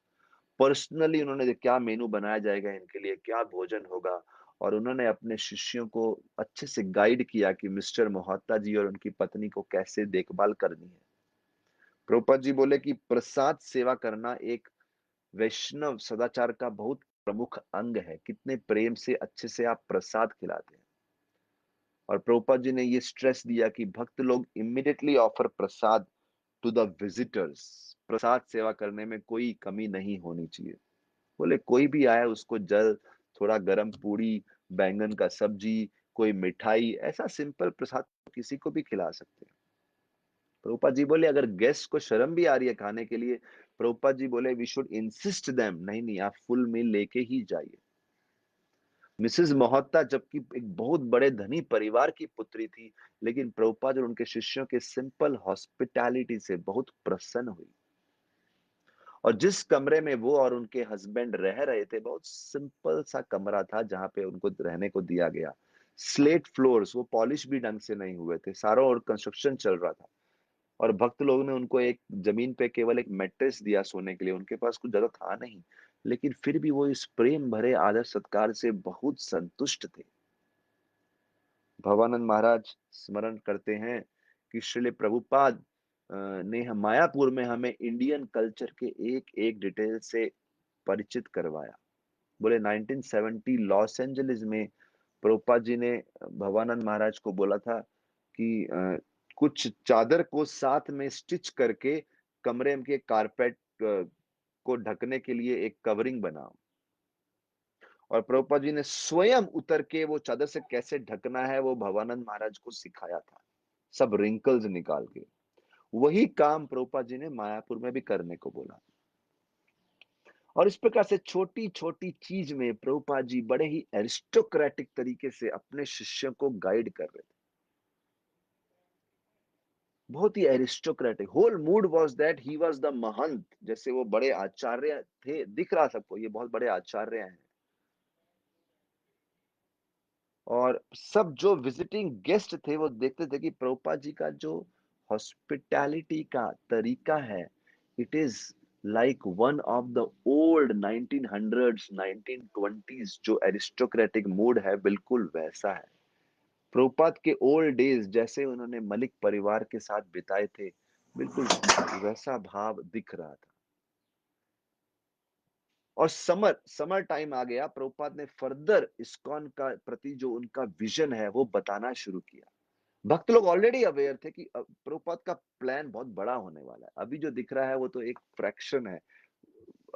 Speaker 1: Personally उन्होंने क्या मेनू बनाया जाएगा इनके लिए, क्या भोजन होगा, और उन्होंने अपने शिष्यों को अच्छे से गाइड किया कि मिस्टर मोहत्ता जी और उनकी पत्नी को कैसे देखभाल करनी है। प्रभुपाद जी बोले कि प्रसाद सेवा करना एक वैष्णव सदाचार का बहुत प्रमुख अंग है। कितने प्रेम से अच्छे से आप प्रसाद खिलाते हैं। और प्रभुपाद जी ने ये स्ट्रेस दिया कि भक्त लोग immediately offer prasad to the visitors. प्रसाद सेवा करने में कोई कमी नहीं होनी चाहिए। बोले कोई भी आए उसको जल, थोड़ा गरम पूड़ी, बैंगन का सब्जी, कोई मिठाई, ऐसा सिंपल प्रसाद किसी को भी खिला सकते हैं। प्रभुपाद जी बोले अगर गेस्ट को शर्म भी आ रही है खाने के लिए, प्रभुपाद जी बोले वी शुड इंसिस्ट देम, नहीं नहीं आप फुल मील लेके ही जाइए। मिसेस मोहत्ता जबकि एक बहुत बड़े धनी परिवार की पुत्री थी, लेकिन प्रभुपाद और उनके शिष्यों के सिंपल हॉस्पिटैलिटी से बहुत प्रसन्न हुई। और जिस कमरे में वो और उनके हस्बैंड रह रहे थे, बहुत सिंपल सा कमरा था जहां पे उनको रहने को दिया गया। स्लेट फ्लोर्स, वो पॉलिश भी ढंग से नहीं हुए थे, सारों ओर कंस्ट्रक्शन चल रहा था। और भक्त लोगों ने उनको एक जमीन पे केवल एक मैट्रेस दिया सोने के लिए, उनके पास कुछ ज्यादा था नहीं। लेकिन फिर भी वो इस प्रेम भरे आदर सत्कार से बहुत संतुष्ट थे। भवानंद महाराज स्मरण करते हैं कि श्रील प्रभुपाद ने मायापुर में हमें इंडियन कल्चर के एक एक डिटेल से परिचित करवाया। बोले 1970 लॉस एंजलिस में प्रभुपाद जी ने भवानंद महाराज को बोला था कि कुछ चादर को साथ में स्टिच करके कमरे के कारपेट को ढकने के लिए एक कवरिंग बनाओ। और प्रभुपाद जी ने स्वयं उतर के वो चादर से कैसे ढकना है वो भवानंद महाराज को सिखाया था, सब रिंकल्स निकाल के। वही काम प्रभुपाद जी ने मायापुर में भी करने को बोला। और इस प्रकार से छोटी छोटी चीज में प्रभुपाद जी बड़े ही एरिस्टोक्रेटिक तरीके से अपने शिष्यों को गाइड कर रहे थे। बहुत ही aristocratic, whole mood was that he was the mahant. जैसे वो बड़े आचार्य थे, दिख रहा सबको ये बहुत बड़े आचार्य हैं। और सब जो विजिटिंग गेस्ट थे वो देखते थे कि प्रभुपाद जी का जो हॉस्पिटैलिटी का तरीका है, it is like one of the old 1900s 1920s, जो एरिस्टोक्रेटिक मूड है बिल्कुल वैसा है। प्रभुपाद के ओल्ड डेज जैसे उन्होंने मलिक परिवार के साथ बिताए थे, बिल्कुल वैसा भाव दिख रहा था। और समर समर टाइम आ गया, प्रभुपाद ने फर्दर इस्कॉन का प्रति जो उनका विजन है वो बताना शुरू किया। भक्त लोग ऑलरेडी अवेयर थे कि प्रभुपाद का प्लान बहुत बड़ा होने वाला है। अभी जो दिख रहा है वो तो एक फ्रैक्शन है।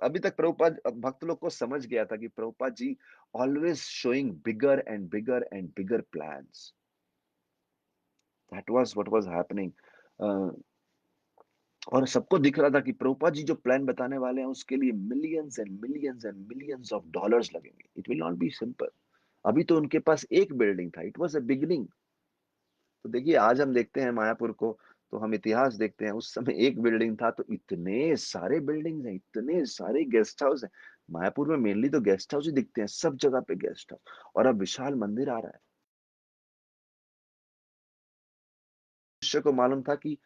Speaker 1: अभी तक प्रभुपाद भक्त लोग को समझ गया था कि Prabhupada ji always showing bigger and bigger and bigger plans. That was what was happening. और सबको दिख रहा था कि प्रभुपाद जी जो प्लान बताने वाले हैं उसके लिए millions and millions and millions of dollars लगेंगे। It will not be simple. अभी तो उनके पास एक बिल्डिंग था, इट वाज अ बिगिनिंग। तो देखिए आज हम देखते हैं मायापुर को, तो हम इतिहास देखते हैं, उस समय एक बिल्डिंग था तो इतने सारे बिल्डिंग्स हैं, इतने सारे गेस्ट हाउस हैं। मायापुर में मेनली तो गेस्ट हाउस ही दिखते हैं, सब जगह पे गेस्ट हाउस। और अब विशाल मंदिर आ रहा है। शिष्य को मालूम था कि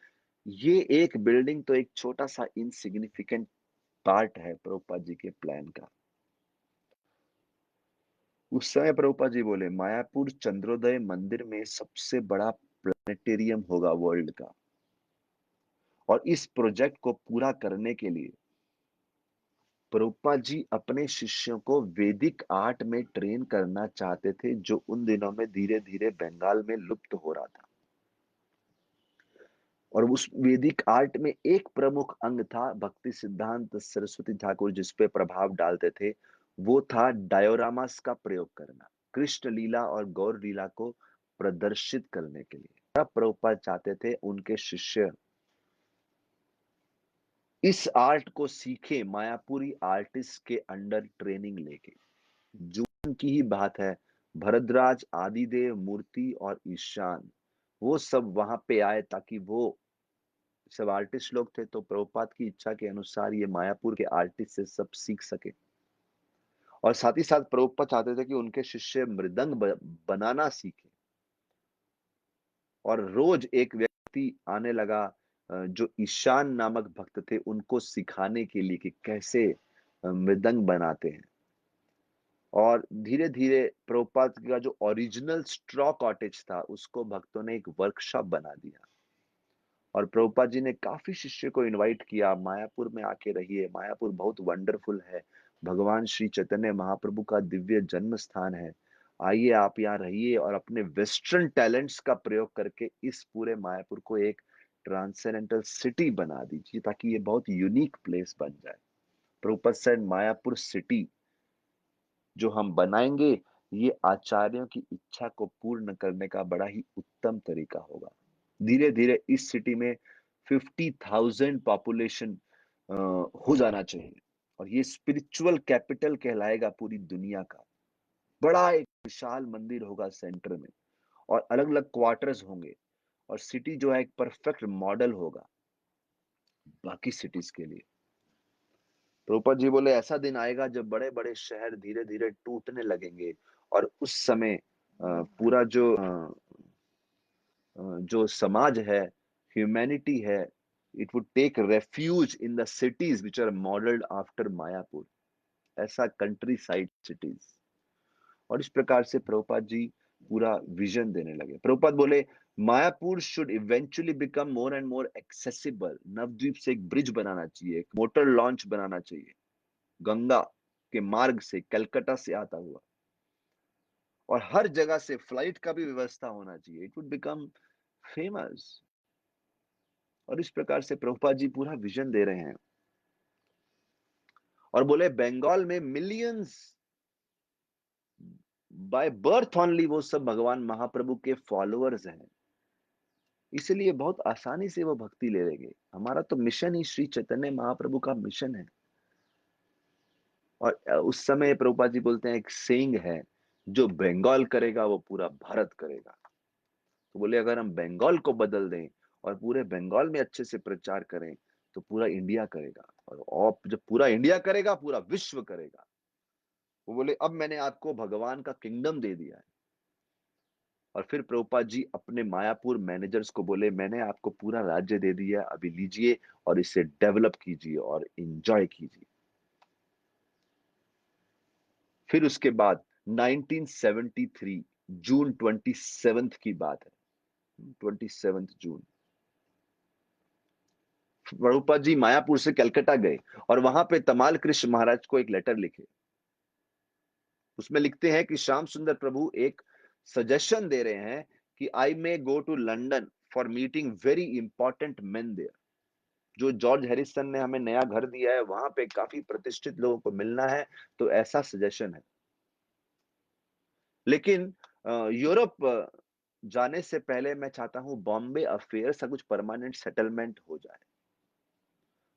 Speaker 1: ये एक बिल्डिंग तो एक छोटा सा इनसिग्निफिकेंट पार्ट है प्रभुपाद जी के प्लान का। उस समय प्रभुपाद जी बोले मायापुर चंद्रोदय मंदिर में सबसे बड़ा प्लानेटेरियम होगा वर्ल्ड का। और इस प्रोजेक्ट को पूरा करने के लिए प्रभुपाद जी अपने शिष्यों को वैदिक आर्ट में ट्रेन करना चाहते थे, जो उन दिनों में धीरे धीरे बंगाल में लुप्त हो रहा था। और उस वैदिक आर्ट में एक प्रमुख अंग था भक्ति सिद्धांत सरस्वती ठाकुर जिस पे प्रभाव डालते थे, वो था डायोरामास का प्रयोग करना, कृष्ण लीला और गौर लीला को प्रदर्शित करने के लिए। तब प्रभुपाद चाहते थे उनके शिष्य इस आर्ट को सीखे, मायापुरी आर्टिस्ट के अंडर ट्रेनिंग लेके। जून की ही बात है, भरद्वाज, आदिदेव, मूर्ति और ईशान, वो सब वहां पे आए ताकि वो सब आर्टिस्ट लोग थे, तो प्रभुपाद की इच्छा के अनुसार ये मायापुर के आर्टिस्ट से सब सीख सके। और साथ ही साथ प्रभुपाद चाहते थे कि उनके शिष्य मृदंग बनाना सीखे। और रोज एक व्यक्ति आने लगा जो ईशान नामक भक्त थे, उनको सिखाने के लिए कि कैसे मृदंग बनाते हैं। और धीरे धीरे प्रभुपाद का जो ओरिजिनल स्ट्रॉ कॉटेज था उसको भक्तों ने एक वर्कशॉप बना दिया। और प्रभुपाद जी ने काफी शिष्य को इनवाइट किया, मायापुर में आके रहिए, मायापुर बहुत वंडरफुल है, भगवान श्री चैतन्य महाप्रभु का दिव्य जन्म स्थान है, आइए आप यहाँ रहिए और अपने वेस्टर्न टैलेंट्स का प्रयोग करके इस पूरे मायापुर को एक ट्रांसेंडेंटल सिटी बना दीजिए ताकि ये बहुत यूनिक प्लेस बन जाए। प्रभुपाद सेड मायापुर सिटी जो हम बनाएंगे, ये आचार्यों की इच्छा को पूर्ण करने का बड़ा ही उत्तम तरीका होगा। धीरे धीरे इस सिटी में 50,000 पॉपुलेशन हो जाना चाहिए और ये स्पिरिचुअल कैपिटल कहलाएगा पूरी दुनिया का। बड़ा एक विशाल मंदिर होगा सेंटर में और अलग अलग क्वार्टर्स होंगे और सिटी जो है एक परफेक्ट मॉडल होगा बाकी सिटीज के लिए। प्रभुपाद जी बोले ऐसा दिन आएगा जब बड़े बड़े शहर धीरे धीरे टूटने लगेंगे और उस समय पूरा जो समाज है, ह्यूमैनिटी है, it would take refuge in the cities which are modelled after Mayapur, ऐसा कंट्री साइड सिटीज। और इस प्रकार से प्रभुपाद जी पूरा विजन देने लगे। प्रभुपाद बोले Mayapur should eventually become more and more accessible, Nabadwip से एक ब्रिज बनाना चाहिए, एक मोटर लॉन्च बनाना चाहिए गंगा के मार्ग से, कलकत्ता से आता हुआ, और हर जगह से फ्लाइट का भी व्यवस्था होना चाहिए, इट वुड बिकम फेमस। और इस प्रकार से प्रभुपाद जी पूरा विजन दे रहे हैं और बोले बंगाल में मिलियंस बाय बर्थ ओनली वो सब भगवान महाप्रभु के फॉलोअर्स हैं, इसलिए बहुत आसानी से वो भक्ति ले लेंगे। हमारा तो मिशन ही श्री चैतन्य महाप्रभु का मिशन है। और उस समय प्रभुपाद जी बोलते हैं एक सेइंग है, जो बंगाल करेगा वो पूरा भारत करेगा। तो बोले अगर हम बंगाल को बदल दें और पूरे बंगाल में अच्छे से प्रचार करें तो पूरा इंडिया करेगा, और जब पूरा इंडिया करेगा पूरा विश्व करेगा। वो बोले अब मैंने आपको भगवान का किंगडम दे दिया है। और फिर प्रभुपाद जी अपने मायापुर मैनेजर्स को बोले मैंने आपको पूरा राज्य दे दिया, अभी लीजिए और इसे डेवलप कीजिए और एंजॉय कीजिए। फिर उसके बाद 1973 जून 27 की बात है, 27 जून, प्रभुपाद जी मायापुर से कलकत्ता गए और वहां पे तमाल कृष्ण महाराज को एक लेटर लिखे। उसमें लिखते हैं कि श्याम सुंदर प्रभु एक सजेशन दे रहे हैं कि I may go to London for meeting very important men there. जो जॉर्ज हैरिसन ने हमें नया घर दिया है वहां पे काफी प्रतिष्ठित लोगों को मिलना है, तो ऐसा सजेशन है। लेकिन यूरोप जाने से पहले मैं चाहता हूं बॉम्बे अफेयर्स का कुछ परमानेंट सेटलमेंट हो जाए।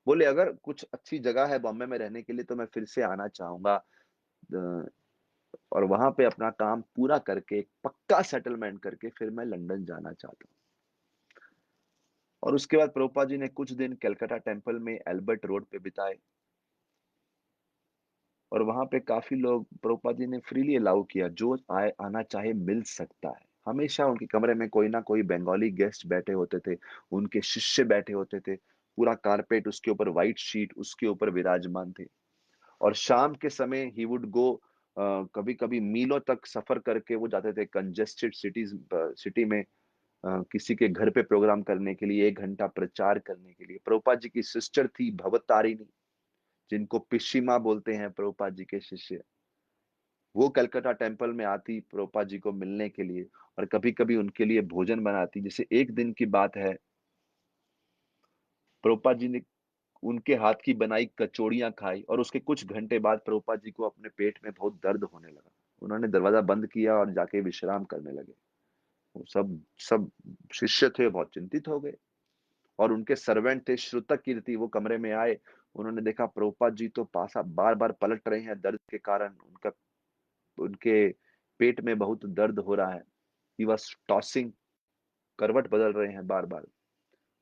Speaker 1: बोले अगर कुछ अच्छी जगह है बॉम्बे में रहने के लिए तो मैं फिर से आना चाहूंगा, और वहां पे अपना काम पूरा करके एक पक्का सेटलमेंट करके फिर मैं लंदन जाना चाहता हूँ। और उसके बाद प्रभुपाद जी ने कुछ दिन कलकत्ता टेम्पल में एल्बर्ट रोड पे बिताए और वहां पे काफी लोग प्रभुपाद जी ने फ्रीली अलाउ किया, जो आए आना चाहे मिल सकता है। हमेशा उनके कमरे में कोई ना कोई बंगाली गेस्ट बैठे होते थे, उनके शिष्य बैठे होते थे, पूरा कारपेट उसके ऊपर व्हाइट शीट उसके ऊपर विराजमान थे। और शाम के समय ही वुड गो, कभी कभी मीलों तक सफर करके वो जाते थे कंजेस्टेड सिटी में, किसी के घर पे प्रोग्राम करने के लिए, 1 घंटा प्रचार करने के लिए। प्रभुपाद जी की सिस्टर थी भवतारिणी, जिनको पिशीमा बोलते हैं प्रभुपाद जी के शिष्य। वो कलकत्ता टेम्पल में आती प्रभुपाद जी को मिलने के लिए और कभी कभी उनके लिए भोजन बनाती। जैसे एक दिन की बात है, प्रभुपाद जी ने उनके हाथ की बनाई कचौड़ियाँ खाई और उसके कुछ घंटे बाद प्रभुपाद जी को अपने पेट में बहुत दर्द होने लगा। उन्होंने दरवाज़ा बंद किया और जाके विश्राम करने लगे। वो सब सब शिष्य थे, बहुत चिंतित हो गए और उनके सर्वेंट थे श्रुतकीर्ति, वो कमरे में आए। उन्होंने देखा प्रभुपाद जी तो पासा बार-बार पलट रहे हैं दर्द के कारण। उनके पेट में बहुत दर्द हो रहा है। ही वाज़ टॉसिंग, करवट बदल रहे हैं बार-बार।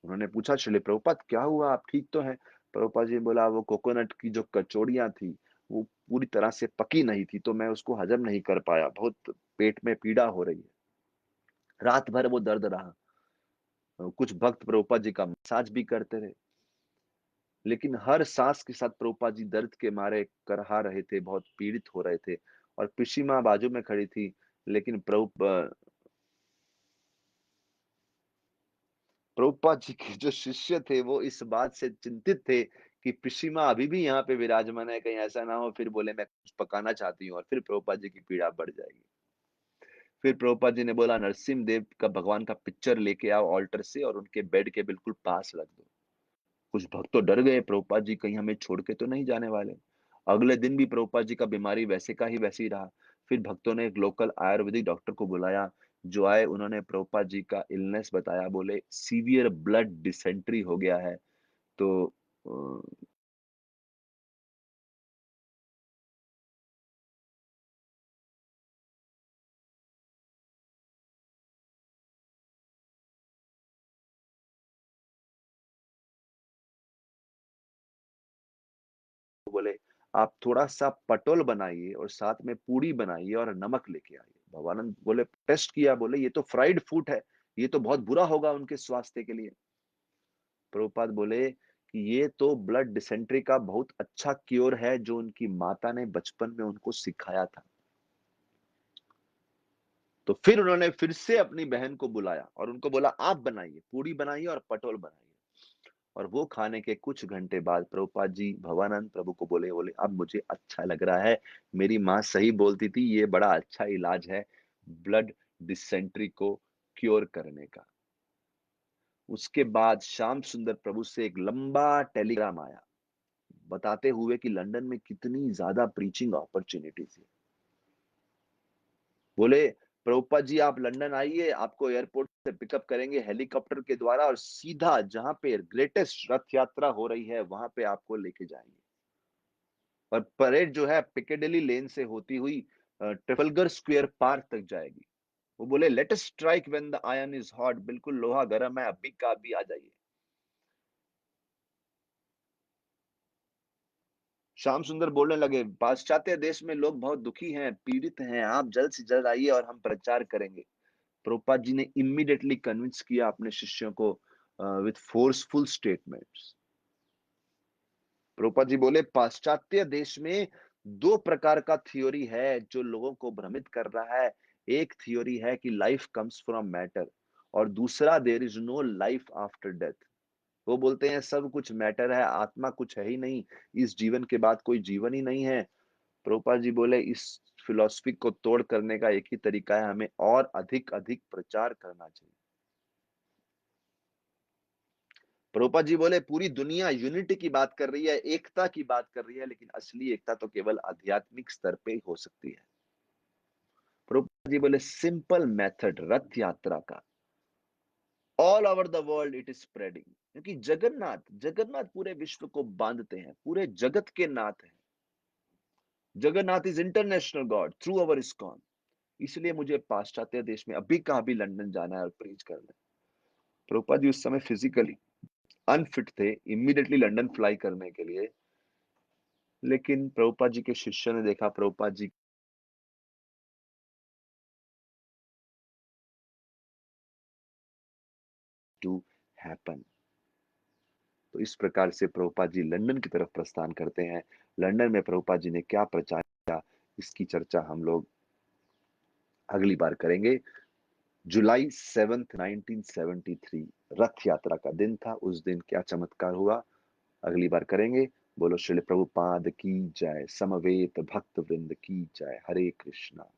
Speaker 1: उन्होंने पूछा, "श्रील प्रभुपाद क्या हुआ? आप ठीक तो हैं?" प्रभुपाद जी ने बोला, "वो कोकोनट की जो कचौड़ियाँ थी, वो पूरी तरह से पकी नहीं थी, तो मैं उसको हज़म नहीं कर पाया। बहुत पेट में पीड़ा हो रही है।" रात भर वो दर्द रहा। कुछ भक्त प्रभुपाद जी का मसाज भी करते रहे, लेकिन हर सांस के साथ प्रभुपाद जी दर्द के मारे करहा रहे थे, बहुत पीड़ित हो रहे थे और पिशी माँ बाजू में खड़ी थी, लेकिन प्रभुपाद जी के जो शिष्य थे, वो इस बात से चिंतित थे कि पिशी माँ अभी भी यहाँ पे विराजमान है, कहीं ऐसा ना हो फिर बोले मैं कुछ पकाना चाहती हूँ और फिर प्रभुपाद जी की पीड़ा बढ़ जाएगी। फिर प्रभुपाद जी ने बोला, नरसिम्हा देव का भगवान का पिक्चर लेके आओ ऑल्टर से और उनके बेड के बिल्कुल पास रख दो। कुछ भक्त तो डर गए, प्रभुपाद जी कहीं हमें छोड़ के तो नहीं जाने वाले। अगले दिन भी प्रभुपाद जी का बीमारी वैसे का ही वैसे ही रहा। फिर भक्तों ने एक लोकल आयुर्वेदिक डॉक्टर को बुलाया, जो आए, उन्होंने प्रभुपाद जी का इलनेस बताया, बोले सीवियर ब्लड डिसेंट्री हो गया है। तो बोले आप थोड़ा-सा पटोल बनाइए और साथ में पूड़ी बनाइए और नमक लेके आइए। भवानंद बोले टेस्ट किया, बोले ये तो फ्राइड फूड है, ये तो बहुत बुरा होगा उनके स्वास्थ्य के लिए। प्रभुपाद बोले कि ये तो ब्लड डिसेंट्री का बहुत अच्छा क्योर है जो उनकी माता ने बचपन में उनको सिखाया था। तो फिर उन्होंने फिर से अपनी बहन को बुलाया और उनको बोला आप बनाइए, पूड़ी बनाइए और पटोल बनाइए। और वो खाने के कुछ घंटे बाद प्रभुपाद जी भवानंद प्रभु को बोले अब मुझे अच्छा लग रहा है। मेरी माँ सही बोलती थी, ये बड़ा अच्छा इलाज है ब्लड डिसेंट्री को क्योर करने का। उसके बाद श्याम सुंदर प्रभु से एक लंबा टेलीग्राम आया, बताते हुए कि लंदन में कितनी ज़्यादा प्रीचिंग अपॉर्च्युनिटीज़ है। बोले, "प्रभुपाद जी आप लंदन आइए, आपको एयरपोर्ट से पिकअप करेंगे हेलीकॉप्टर के द्वारा और सीधा जहाँ पे ग्रेटेस्ट रथ यात्रा हो रही है, वहाँ पे आपको लेके जाएँगे। और परेड जो है पिकेडिली लेन से होती हुई ट्रफलगर स्क्वायर पार्क तक जाएगी।" वो बोले, "let us strike when the iron is hot." बिल्कुल लोहा गरम है, अभी का अभी आ जाइए। श्याम सुंदर बोलने लगे, "पाश्चात्य देश में लोग बहुत दुखी हैं, पीड़ित हैं, आप जल्द से जल्द आइए और हम प्रचार करेंगे।" प्रभुपाद जी ने इमीडिएटली कन्विंस किया अपने शिष्यों को with forceful statements. Prabhupada ji बोले, पाश्चात्य देश में दो प्रकार का थ्योरी है जो लोगों को भ्रमित कर रहा है। एक थ्योरी है कि लाइफ कम्स फ्रॉम मैटर और दूसरा there is no life after death. वो बोलते हैं सब कुछ मैटर है, आत्मा कुछ है ही नहीं, इस जीवन के बाद कोई जीवन ही नहीं है। प्रभुपाद जी बोले इस फिलॉसफी को तोड़ करने का एक ही तरीका है, हमें और अधिक अधिक प्रचार करना चाहिए। प्रभुपाद जी बोले पूरी दुनिया यूनिटी की बात कर रही है, एकता की बात कर रही है, लेकिन असली एकता तो केवल आध्यात्मिक स्तर पे ही हो सकती है। प्रभुपाद जी बोले सिंपल मेथड रथ यात्रा का all over the world it is spreading, क्योंकि जगन्नाथ जगन्नाथ पूरे विश्व को बांधते हैं, पूरे जगत के नाथ हैं। Jagannath is international God through our ISKCON. इसलिए मुझे पाश्चात्य देश में अभी का अभी लंदन जाना है और प्रीच करना है। प्रभुपाद जी उस समय फिजिकली अनफिट थे इमीडिएटली लंदन फ्लाई करने के लिए, लेकिन प्रभुपाद जी के शिष्यों ने देखा प्रभुपाद जी टू हैपन। तो इस प्रकार से प्रभुपाद जी लंदन की तरफ प्रस्थान करते हैं। लंदन में प्रभुपाद जी ने क्या प्रचार किया, इसकी चर्चा हम लोग अगली बार करेंगे। जुलाई 7 1973 रथ यात्रा का दिन था। उस दिन क्या चमत्कार हुआ, अगली बार करेंगे। बोलो श्रील प्रभुपाद की जय, समवेत भक्त वृंद की जय। हरे कृष्णा।